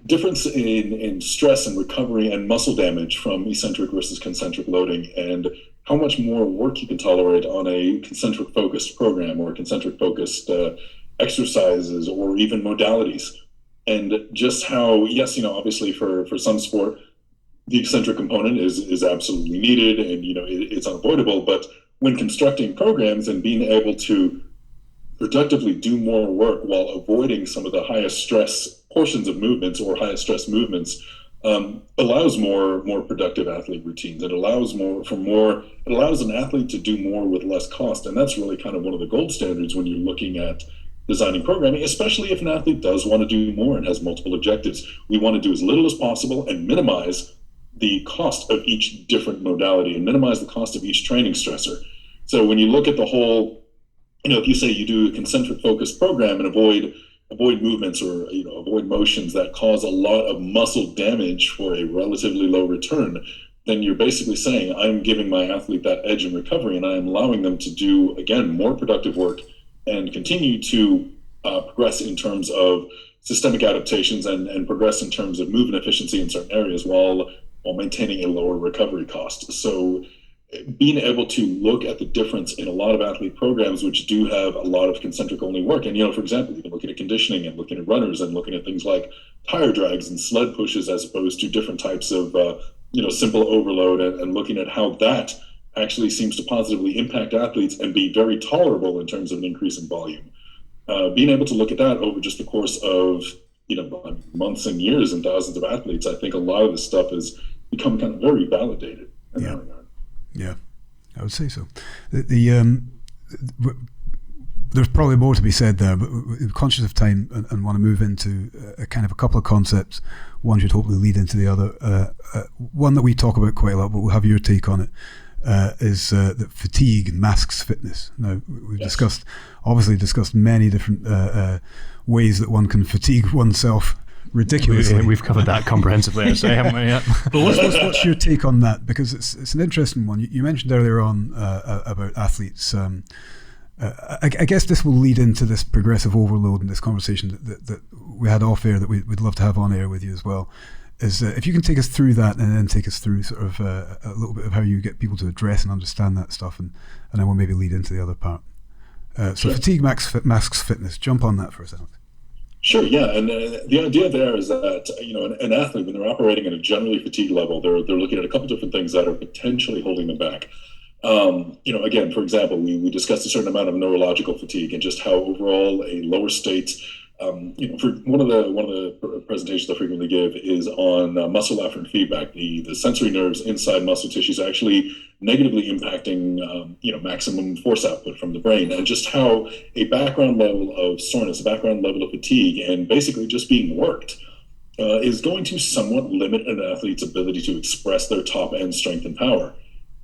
difference in stress and recovery and muscle damage from eccentric versus concentric loading, and how much more work you can tolerate on a concentric focused program or concentric focused exercises or even modalities. And just how, yes, obviously for some sport, the eccentric component is absolutely needed and, it's unavoidable. But when constructing programs and being able to productively do more work while avoiding some of the highest stress portions of movements or highest stress movements, allows more productive athlete routines. It allows an athlete to do more with less cost. And that's really kind of one of the gold standards when you're looking at designing programming, especially if an athlete does want to do more and has multiple objectives. We want to do as little as possible and minimize the cost of each different modality and minimize the cost of each training stressor. So when you look at the whole, if you say you do a concentric focused program and avoid movements or avoid motions that cause a lot of muscle damage for a relatively low return, then you're basically saying I'm giving my athlete that edge in recovery, and I am allowing them to do, again, more productive work and continue to progress in terms of systemic adaptations and progress in terms of movement efficiency in certain areas while maintaining a lower recovery cost. So being able to look at the difference in a lot of athlete programs which do have a lot of concentric only work. And, for example, you can look at conditioning and looking at runners and looking at things like tire drags and sled pushes as opposed to different types of, simple overload, and looking at how that actually seems to positively impact athletes and be very tolerable in terms of an increase in volume. Being able to look at that over just the course of, months and years and thousands of athletes, I think a lot of this stuff has become kind of very validated in that regard. Yeah, I would say so. There's probably more to be said there, but we're conscious of time and want to move into a kind of a couple of concepts. One should hopefully lead into the other. One that we talk about quite a lot, but we'll have your take on it, is that fatigue masks fitness. Now, we've discussed many different ways that one can fatigue oneself ridiculously. We've covered that comprehensively, I'd say, haven't we? Yeah. But what's your take on that? Because it's an interesting one. You mentioned earlier on about athletes. I guess this will lead into this progressive overload and this conversation that we had off air that we'd love to have on air with you as well. Is if you can take us through that and then take us through sort of a little bit of how you get people to address and understand that stuff, and then we'll maybe lead into the other part. So fatigue masks fitness. Jump on that for a second. Sure, yeah, and the idea there is that an athlete, when they're operating at a generally fatigued level, they're looking at a couple different things that are potentially holding them back. Again, for example, we discussed a certain amount of neurological fatigue and just how overall a lower state. For one of the presentations I frequently give is on muscle afferent feedback. The sensory nerves inside muscle tissues actually negatively impacting maximum force output from the brain, and just how a background level of soreness, a background level of fatigue, and basically just being worked is going to somewhat limit an athlete's ability to express their top end strength and power.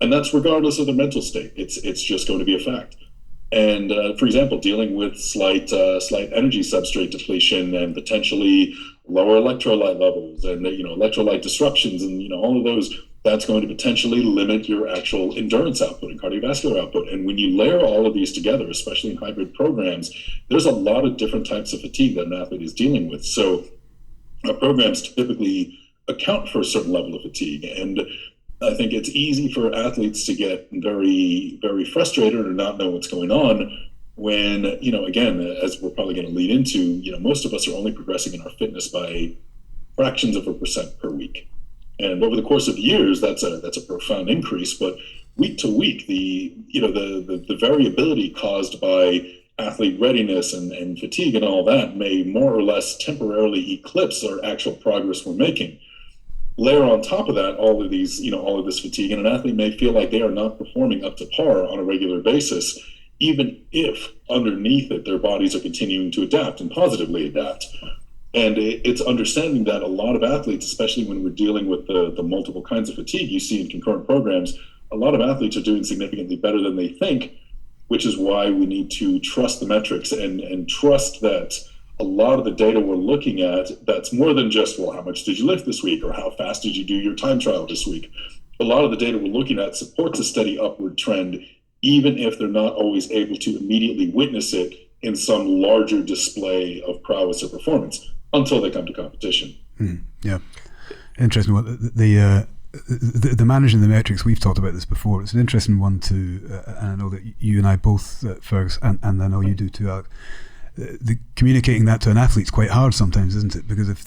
And that's regardless of their mental state. It's just going to be a fact. And for example, dealing with slight energy substrate depletion and potentially lower electrolyte levels and electrolyte disruptions and all of those, that's going to potentially limit your actual endurance output and cardiovascular output. And when you layer all of these together, especially in hybrid programs, there's a lot of different types of fatigue that an athlete is dealing with. So our programs typically account for a certain level of fatigue. And I think it's easy for athletes to get very, very frustrated or not know what's going on when, again, as we're probably going to lead into, most of us are only progressing in our fitness by fractions of a percent per week. And over the course of years, that's a profound increase. But week to week, the variability caused by athlete readiness and fatigue and all that may more or less temporarily eclipse our actual progress we're making. Layer on top of that all of this fatigue, and an athlete may feel like they are not performing up to par on a regular basis, even if underneath it their bodies are continuing to adapt and positively adapt. And it's understanding that a lot of athletes, especially when we're dealing with the multiple kinds of fatigue you see in concurrent programs, a lot of athletes are doing significantly better than they think, which is why we need to trust the metrics and trust that a lot of the data we're looking at, that's more than just, well, how much did you lift this week or how fast did you do your time trial this week? A lot of the data we're looking at supports a steady upward trend, even if they're not always able to immediately witness it in some larger display of prowess or performance until they come to competition. Yeah, interesting. Well, the managing the metrics, we've talked about this before. It's an interesting one too, and I know that you and I both, Fergus, and I know you do too, Alex. The communicating that to an athlete's quite hard sometimes, isn't it? Because if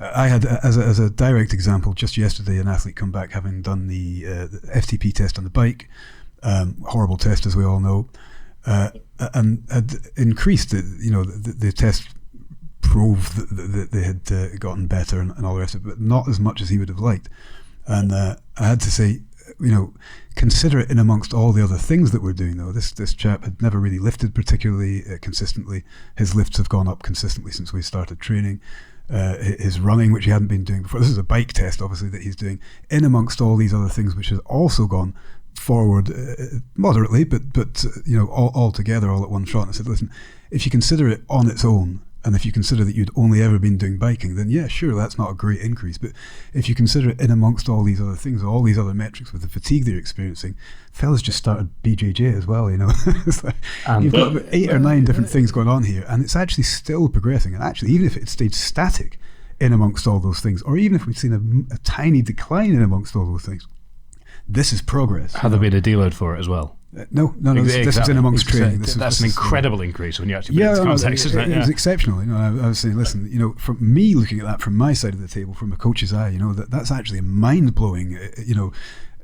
I had as a direct example just yesterday, an athlete come back having done the FTP test on the bike, horrible test as we all know, and had increased the test proved that they had gotten better and all the rest of it, but not as much as he would have liked. And I had to say, consider it in amongst all the other things that we're doing, though. This chap had never really lifted particularly consistently. His lifts have gone up consistently since we started training. His running, which he hadn't been doing before. This is a bike test, obviously, that he's doing, in amongst all these other things, which has also gone forward moderately, but all together, all at one shot. And I said, listen, if you consider it on its own, and if you consider that you'd only ever been doing biking, then yeah, sure, that's not a great increase. But if you consider it in amongst all these other things, all these other metrics with the fatigue they're experiencing, fellas just started BJJ as well, It's like you've got 8 or 9 different things going on here, and it's actually still progressing. And actually, even if it stayed static in amongst all those things, or even if we've seen a tiny decline in amongst all those things, this is progress. Had there been a deload for it as well? No. This is in amongst training. That's an incredible increase when you actually put it into context, isn't it? It was exceptional. I was saying, listen, from me looking at that from my side of the table, from a coach's eye, that's actually a mind-blowing,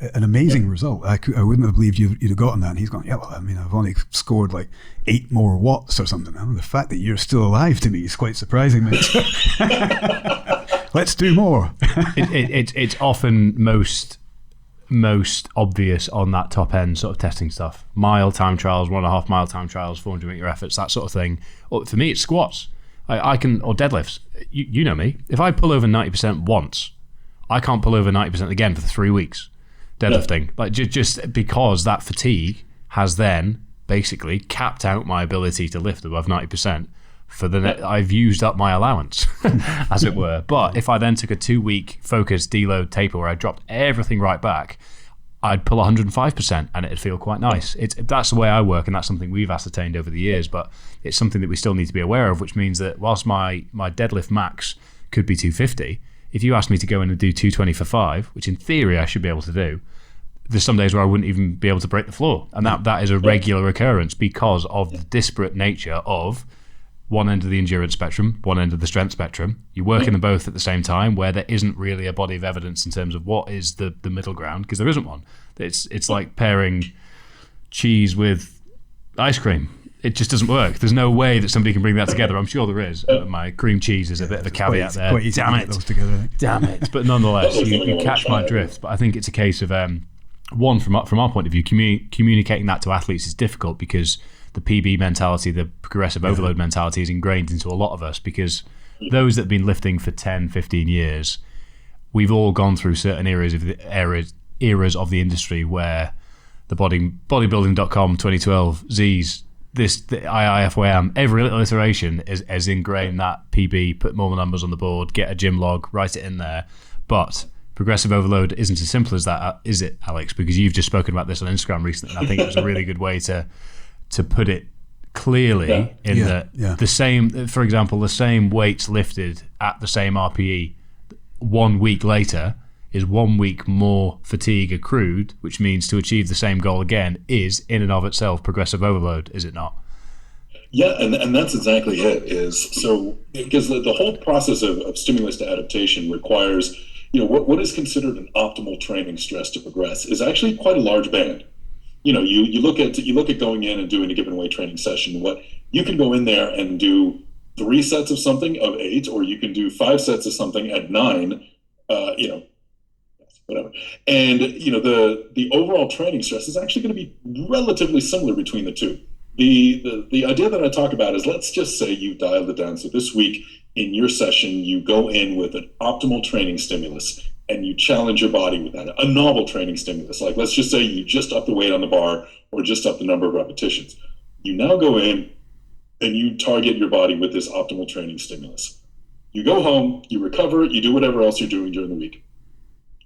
an amazing result. I wouldn't have believed you'd have gotten that. And he's gone, I've only scored like 8 more watts or something. The fact that you're still alive to me is quite surprising, mate. Let's do more. It's often most obvious on that top end sort of testing stuff. Mile time trials, 1.5 mile time trials, 400 meter efforts, that sort of thing. Or for me, it's squats. I can, or deadlifts. You know me. If I pull over 90% once, I can't pull over 90% again for 3 weeks deadlifting. Like just because that fatigue has then basically capped out my ability to lift above 90%. I've used up my allowance, as it were. But if I then took a 2-week focused deload taper where I dropped everything right back, I'd pull 105% and it'd feel quite nice. That's the way I work, and that's something we've ascertained over the years, but it's something that we still need to be aware of, which means that whilst my deadlift max could be 250, if you asked me to go in and do 220 for 5, which in theory I should be able to do, there's some days where I wouldn't even be able to break the floor. And that is a regular occurrence because of the disparate nature of one end of the endurance spectrum, one end of the strength spectrum. You work in them both at the same time, where there isn't really a body of evidence in terms of what is the middle ground, because there isn't one. It's like pairing cheese with ice cream. It just doesn't work. There's no way that somebody can bring that together. I'm sure there is. My cream cheese is a bit of a caveat there. Quite easy to get those together, I think. Damn it. But nonetheless, you catch my drift. But I think it's a case of, one, from our point of view, communicating that to athletes is difficult because the PB mentality, the progressive overload mentality is ingrained into a lot of us, because those that have been lifting for 10, 15 years, we've all gone through certain eras of the industry where the bodybuilding.com 2012 Z's, the IIFYM, every little iteration is ingrained that PB, put more numbers on the board, get a gym log, write it in there. But progressive overload isn't as simple as that, is it, Alex? Because you've just spoken about this on Instagram recently, and I think it was a really good way to put it clearly the same, for example, the same weights lifted at the same RPE 1 week later is 1 week more fatigue accrued, which means to achieve the same goal again is in and of itself progressive overload, is it not? Yeah, and that's exactly it. Because the whole process of stimulus to adaptation requires, what is considered an optimal training stress to progress is actually quite a large band. You look at going in and doing a given weight training session. What you can go in there and do 3 sets of something of 8, or you can do 5 sets of something at 9. Whatever. And the overall training stress is actually going to be relatively similar between the two. The idea that I talk about is, let's just say you dialed it down. So this week in your session, you go in with an optimal training stimulus and you challenge your body with that, a novel training stimulus. Like, let's just say you just up the weight on the bar or just up the number of repetitions. You now go in and you target your body with this optimal training stimulus. You go home, you recover, you do whatever else you're doing during the week.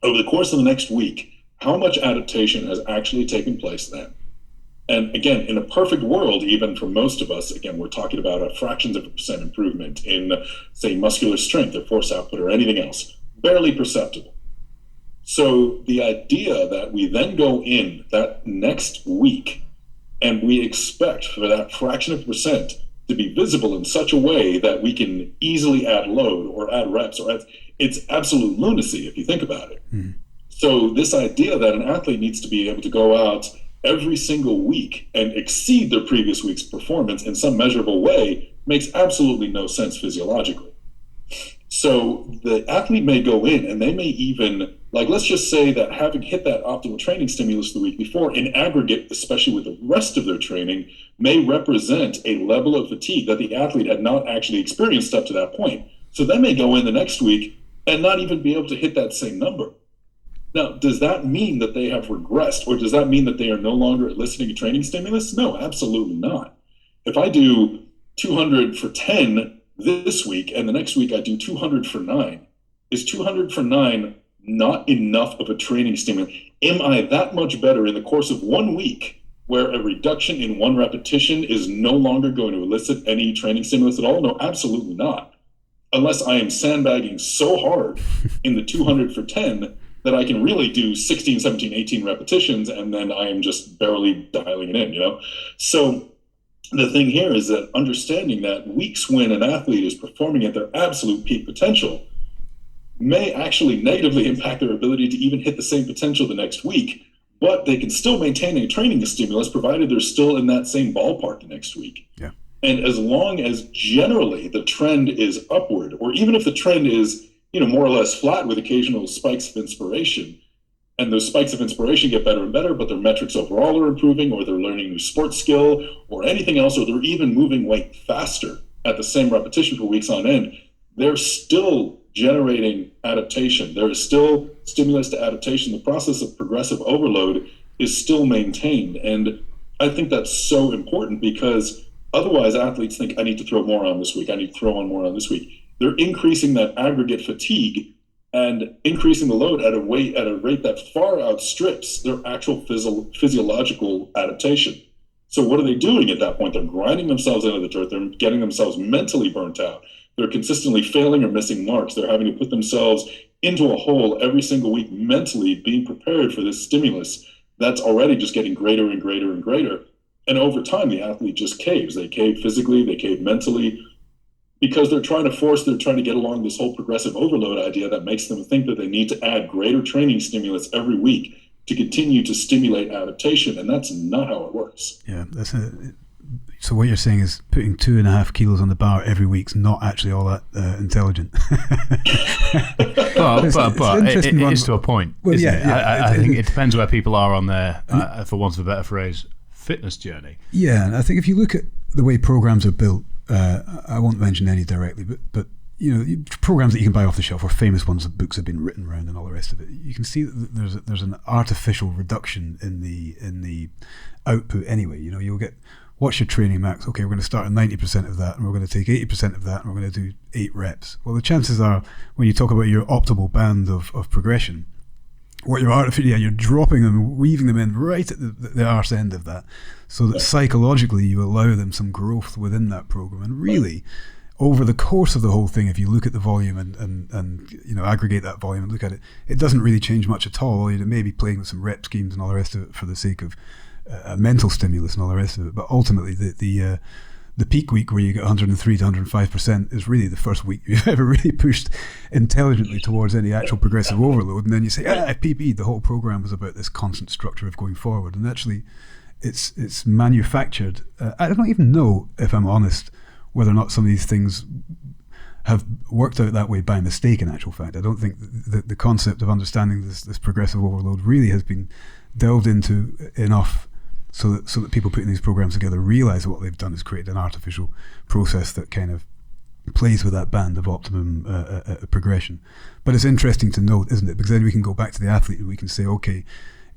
Over the course of the next week, how much adaptation has actually taken place then? And again, in a perfect world, even for most of us, again, we're talking about a fractions of a % improvement in, say, muscular strength or force output or anything else, barely perceptible. So the idea that we then go in that next week and we expect for that fraction of a % to be visible in such a way that we can easily add load or add reps it's absolute lunacy if you think about it. So this idea that an athlete needs to be able to go out every single week and exceed their previous week's performance in some measurable way makes absolutely no sense physiologically. So the athlete may go in and they may even, like, let's just say that having hit that optimal training stimulus the week before, in aggregate, especially with the rest of their training, may represent a level of fatigue that the athlete had not actually experienced up to that point. So they may go in the next week and not even be able to hit that same number. Now, does that mean that they have regressed, or does that mean that they are no longer eliciting a training stimulus? No, absolutely not. If I do 200 for 10 this week and the next week I do 200 for 9, is 200 for 9 not enough of a training stimulus? Am I that much better in the course of 1 week where a reduction in 1 repetition is no longer going to elicit any training stimulus at all? No, absolutely not. Unless I am sandbagging so hard in the 200 for 10 that I can really do 16, 17, 18 repetitions, and then I am just barely dialing it in, So the thing here is that understanding that weeks when an athlete is performing at their absolute peak potential may actually negatively impact their ability to even hit the same potential the next week, but they can still maintain a training stimulus provided they're still in that same ballpark the next week. Yeah. And as long as generally the trend is upward, or even if the trend is, more or less flat with occasional spikes of inspiration, and those spikes of inspiration get better and better, but their metrics overall are improving, or they're learning a new sports skill or anything else, or they're even moving weight faster at the same repetition for weeks on end, they're still generating adaptation. There is still stimulus to adaptation. The process of progressive overload is still maintained. And I think that's so important, because otherwise athletes think, I need to throw more on this week. I need to throw on more on this week. They're increasing that aggregate fatigue and increasing the load at a rate that far outstrips their actual physiological adaptation. So what are they doing at that point? They're grinding themselves into the dirt. They're getting themselves mentally burnt out. They're consistently failing or missing marks. They're having to put themselves into a hole every single week mentally, being prepared for this stimulus that's already just getting greater and greater and greater. And over time, the athlete just caves. They cave physically, they cave mentally, because they're trying to get along this whole progressive overload idea that makes them think that they need to add greater training stimulus every week to continue to stimulate adaptation. And that's not how it works. Yeah, so what you're saying is putting 2.5 kilos on the bar every week's not actually all that intelligent. But it is to a point. Well, I think it depends where people are on their, for want of a better phrase, fitness journey. Yeah, and I think if you look at the way programs are built, I won't mention any directly, but programs that you can buy off the shelf, or famous ones that books have been written around and all the rest of it, you can see that there's an artificial reduction in the output anyway. You'll get, what's your training max? Okay, we're going to start at 90% of that, and we're going to take 80% of that, and we're going to do 8 reps. Well, the chances are, when you talk about your optimal band of progression, what you're dropping them, weaving them in right at the arse end of that, so that psychologically you allow them some growth within that program. And really, over the course of the whole thing, if you look at the volume and aggregate that volume and look at it, it doesn't really change much at all. You may be playing with some rep schemes and all the rest of it for the sake of mental stimulus and all the rest of it. But ultimately, the peak week where you get 103 to 105% is really the first week you've ever really pushed intelligently towards any actual progressive overload. And then you say, PB, the whole program was about this constant structure of going forward. And actually, it's manufactured. I don't even know, if I'm honest, whether or not some of these things have worked out that way by mistake, in actual fact. I don't think the concept of understanding this progressive overload really has been delved into enough so that people putting these programs together realize that what they've done is create an artificial process that kind of plays with that band of optimum progression. But it's interesting to note, isn't it? Because then we can go back to the athlete and we can say, okay,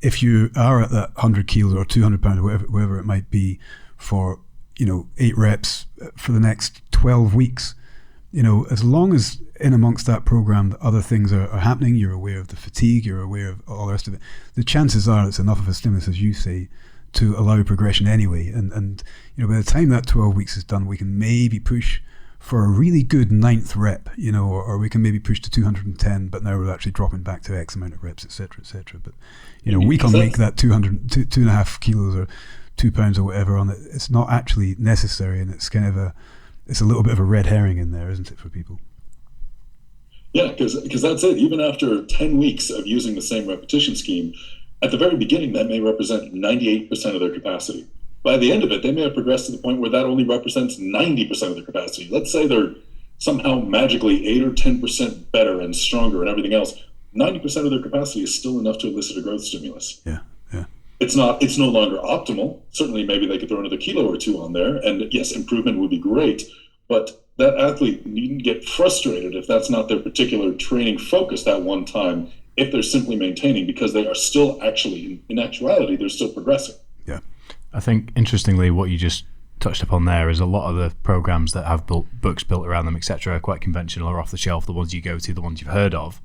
if you are at that 100 kilos or 200 pounds or whatever it might be for 8 reps for the next 12 weeks, as long as in amongst that program other things are happening, you're aware of the fatigue, you're aware of all the rest of it, the chances are it's enough of a stimulus, as you say, to allow progression anyway. And by the time that 12 weeks is done, we can maybe push for a really good 9th rep, or we can maybe push to 210, but now we're actually dropping back to X amount of reps, etc., etc. But week on week, that 2.5 kilos or 2 pounds or whatever on it, it's not actually necessary, and it's kind of it's a little bit of a red herring in there, isn't it, for people? Yeah, because that's it. Even after 10 weeks of using the same repetition scheme, at the very beginning, that may represent 98% of their capacity. By the end of it, they may have progressed to the point where that only represents 90% of their capacity. Let's say they're somehow magically 8 or 10% better and stronger and everything else. 90% of their capacity is still enough to elicit a growth stimulus. Yeah. It's no longer optimal. Certainly, maybe they could throw another kilo or 2 on there. And yes, improvement would be great. But that athlete needn't get frustrated if that's not their particular training focus that one time, if they're simply maintaining, because they are still actually, in actuality, they're still progressing. Yeah. I think, interestingly, what you just touched upon there is a lot of the programs that have books built around them, etc., are quite conventional or off the shelf, the ones you go to, the ones you've heard of.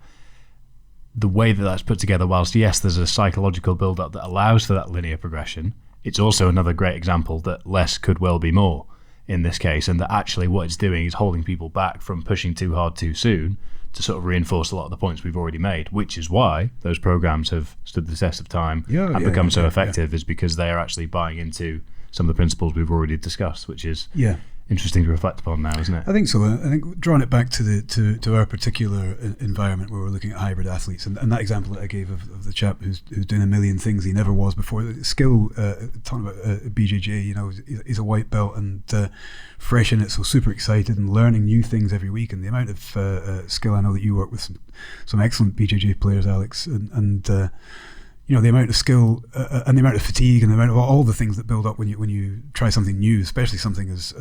The way that that's put together, whilst yes, there's a psychological build-up that allows for that linear progression, it's also another great example that less could well be more in this case, and that actually what it's doing is holding people back from pushing too hard too soon to sort of reinforce a lot of the points we've already made, which is why those programs have stood the test of time and become so effective, is because they are actually buying into some of the principles we've already discussed, which is interesting to reflect upon now, isn't it? I think so. I think drawing it back to our particular environment where we're looking at hybrid athletes, and that example that I gave of the chap who's doing a million things he never was before. Skill, talking about BJJ, he's a white belt and fresh in it, so super excited and learning new things every week. And the amount of skill, I know that you work with some excellent BJJ players, Alex, and the amount of skill and the amount of fatigue and the amount of all the things that build up when you try something new, especially something as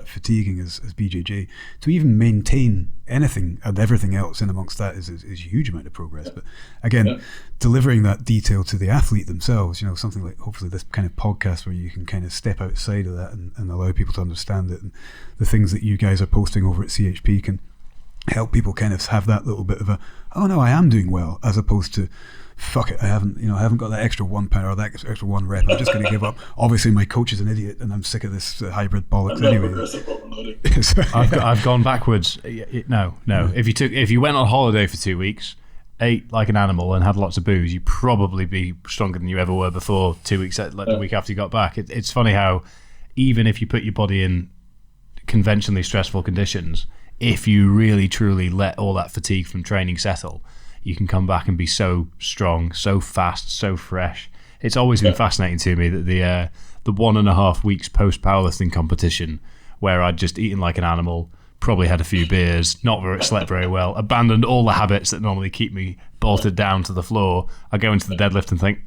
fatiguing as BJJ, to even maintain anything and everything else in amongst that is a huge amount of progress. But again, delivering that detail to the athlete themselves, something like hopefully this kind of podcast where you can kind of step outside of that and allow people to understand it, and the things that you guys are posting over at CHP can help people kind of have that little bit of a, oh no, I am doing well, as opposed to, fuck it, I haven't got that extra 1 pound or that extra 1 rep, I'm just going to give up. Obviously my coach is an idiot and I'm sick of this hybrid bollocks anyway. I've gone backwards. No. If you went on holiday for 2 weeks, ate like an animal and had lots of booze, you'd probably be stronger than you ever were before 2 weeks, like the week after you got back. It's funny how even if you put your body in conventionally stressful conditions, if you really truly let all that fatigue from training settle, you can come back and be so strong, so fast, so fresh. It's always been fascinating to me that the 1.5 weeks post powerlifting competition, where I'd just eaten like an animal, probably had a few beers, slept very well, abandoned all the habits that normally keep me bolted down to the floor. I go into the deadlift and think,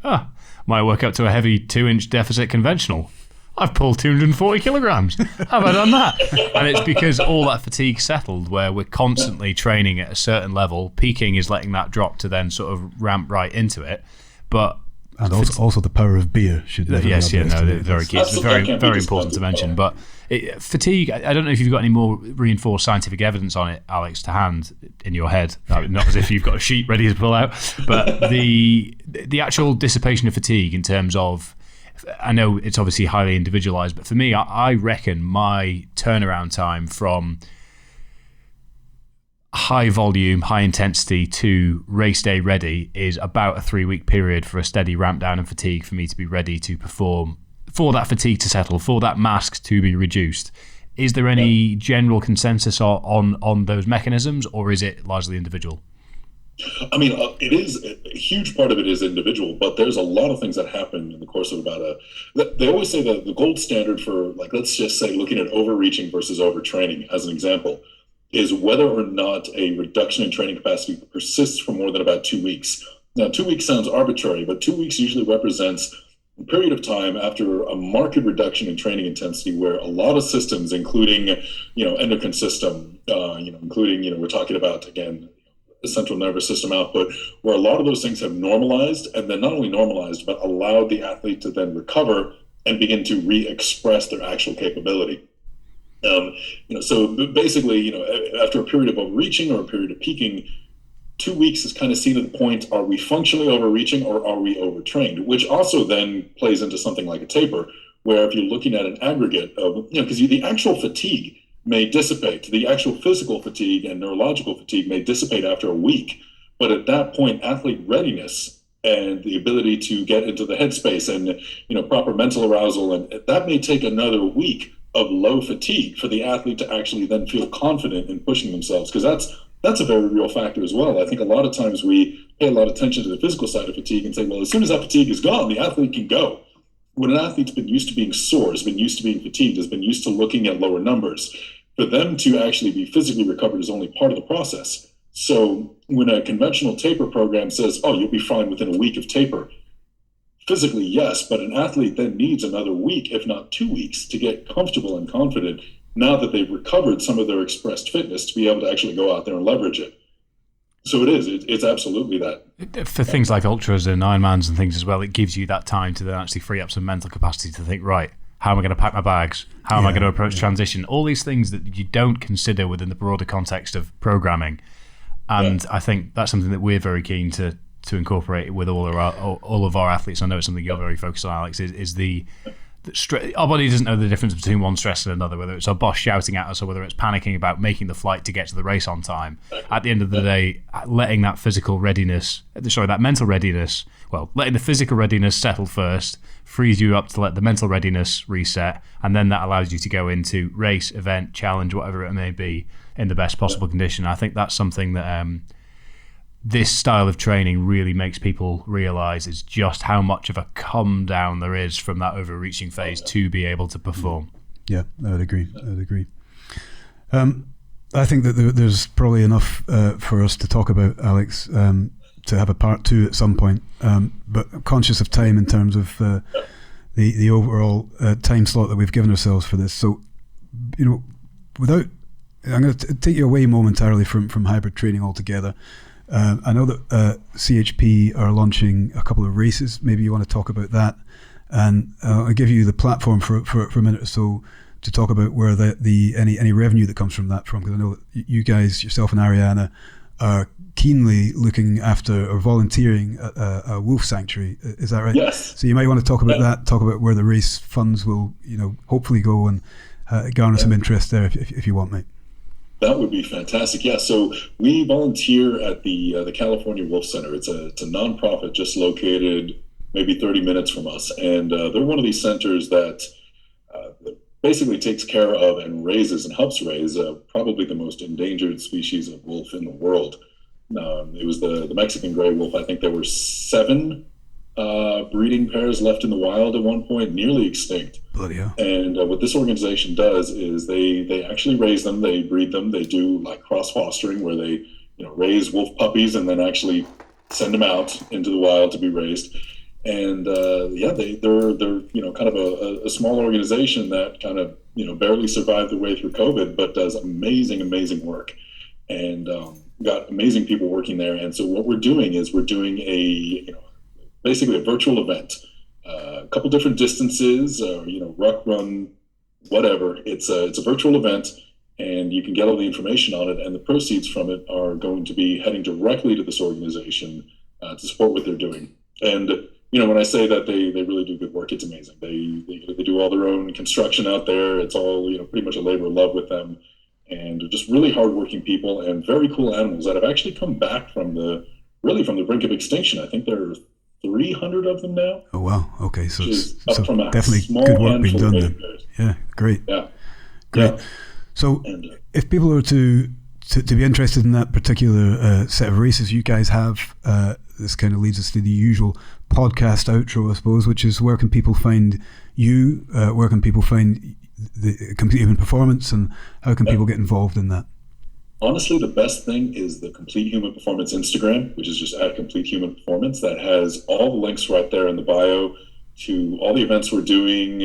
might work up to a heavy 2-inch deficit conventional. I've pulled 240 kilograms. Have I done that? And it's because all that fatigue settled, where we're constantly training at a certain level. Peaking is letting that drop to then sort of ramp right into it. And also the power of beer should very key. It's very important to mention. But fatigue, I don't know if you've got any more reinforced scientific evidence on it, Alex, to hand in your head. Not as if you've got a sheet ready to pull out, but the actual dissipation of fatigue in terms of, I know it's obviously highly individualized, but for me, I reckon my turnaround time from high volume, high intensity to race day ready is about a 3-week period for a steady ramp down in fatigue for me to be ready to perform, for that fatigue to settle, for that mask to be reduced. Is there any general consensus on those mechanisms, or is it largely individual? I mean, it is a huge part of it is individual, but there's a lot of things that happen in the course of they always say that the gold standard for, like, let's just say looking at overreaching versus overtraining as an example, is whether or not a reduction in training capacity persists for more than about 2 weeks. Now, 2 weeks sounds arbitrary, but 2 weeks usually represents a period of time after a marked reduction in training intensity where a lot of systems, including, endocrine system, including, we're talking about, again, the central nervous system output, where a lot of those things have normalized, and then not only normalized, but allowed the athlete to then recover and begin to re-express their actual capability. So basically, after a period of overreaching or a period of peaking, 2 weeks is kind of seen at the point, are we functionally overreaching or are we overtrained? Which also then plays into something like a taper, where if you're looking at an aggregate of, because the actual fatigue may dissipate, the actual physical fatigue and neurological fatigue may dissipate after a week. But at that point, athlete readiness and the ability to get into the headspace and, proper mental arousal, and that may take another week of low fatigue for the athlete to actually then feel confident in pushing themselves, because that's a very real factor as well. I think a lot of times we pay a lot of attention to the physical side of fatigue and say, well, as soon as that fatigue is gone, the athlete can go. When an athlete's been used to being sore, has been used to being fatigued, has been used to looking at lower numbers, for them to actually be physically recovered is only part of the process. So when a conventional taper program says, oh, you'll be fine within a week of taper, physically, yes, but an athlete then needs another week, if not 2 weeks, to get comfortable and confident now that they've recovered some of their expressed fitness to be able to actually go out there and leverage it. So it's absolutely that. For things like ultras and Ironmans and things as well, it gives you that time to then actually free up some mental capacity to think, right, how am I going to pack my bags? How am I going to approach transition? All these things that you don't consider within the broader context of programming. And I think that's something that we're very keen to incorporate with all of our athletes. I know it's something you're very focused on, Alex, is our body doesn't know the difference between one stress and another, whether it's our boss shouting at us or whether it's panicking about making the flight to get to the race on time. At the end of the day, letting that mental readiness, letting the physical readiness settle first, frees you up to let the mental readiness reset, and then that allows you to go into race, event, challenge, whatever it may be, in the best possible condition. I think that's something that this style of training really makes people realize is just how much of a come down there is from that overreaching phase to be able to perform. Yeah, I would agree. I think that there's probably enough for us to talk about, Alex, to have a part 2 at some point. But I'm conscious of time in terms of the overall time slot that we've given ourselves for this. So, I'm going to take you away momentarily from hybrid training altogether. I know that CHP are launching a couple of races. Maybe you want to talk about that, and I'll give you the platform for a minute or so to talk about where any revenue that comes from that from, because I know that you guys, yourself and Ariana, are keenly looking after or volunteering at a wolf sanctuary. Is that right? Yes. So you might want to talk about that. Talk about where the race funds will, hopefully go and garner some interest there, if you want, mate. That would be fantastic. Yeah, so we volunteer at the California Wolf Center. It's a nonprofit just located maybe 30 minutes from us, and they're one of these centers that basically takes care of and raises and helps raise probably the most endangered species of wolf in the world. It was the Mexican gray wolf. I think there were 7 breeding pairs left in the wild at one point, nearly extinct. Bloody hell. And what this organization does is they actually raise them, they breed them, they do like cross fostering where they raise wolf puppies and then actually send them out into the wild to be raised. And they're kind of a small organization that kind of barely survived their way through COVID, but does amazing work, and got amazing people working there. And so what we're doing is basically a virtual event, a couple different distances, ruck, run, whatever. It's a virtual event, and you can get all the information on it, and the proceeds from it are going to be heading directly to this organization to support what they're doing. And when I say that they really do good work, it's amazing. They do all their own construction out there. It's all pretty much a labor of love with them, and they're just really hardworking people and very cool animals that have actually come back from the brink of extinction. I think there are 300 of them now. Oh wow! Okay, so definitely good work being done then. Yeah, great. Yeah, great. Yeah. So, if people are to be interested in that particular set of races, you guys have this kind of leads us to the usual podcast outro, I suppose, which is where can people find you? Where can people find the Complete Human Performance, and how can people get involved in that? Honestly, the best thing is the Complete Human Performance Instagram, which is just at Complete Human Performance. That has all the links right there in the bio to all the events we're doing,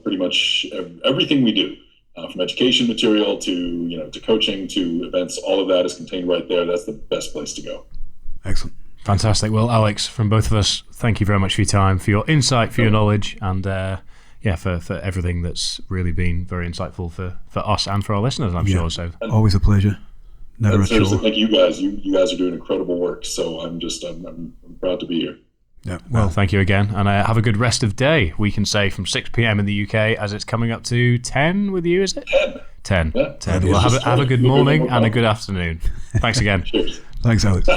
pretty much everything we do, from education material to coaching to events. All of that is contained right there. That's the best place to go. Excellent. Fantastic. Well, Alex, from both of us, thank you very much for your time, for your insight, for your knowledge, and for everything that's really been very insightful for us and for our listeners, I'm sure. So always a pleasure. Never a chore. Thank you guys. You guys are doing incredible work. So I'm proud to be here. Yeah. Well, thank you again, and have a good rest of day. We can say from 6 p.m. in the UK as it's coming up to 10 with you, is it? 10. 10. Well, have a good morning and a good afternoon. Thanks again. Cheers. Thanks, Alex.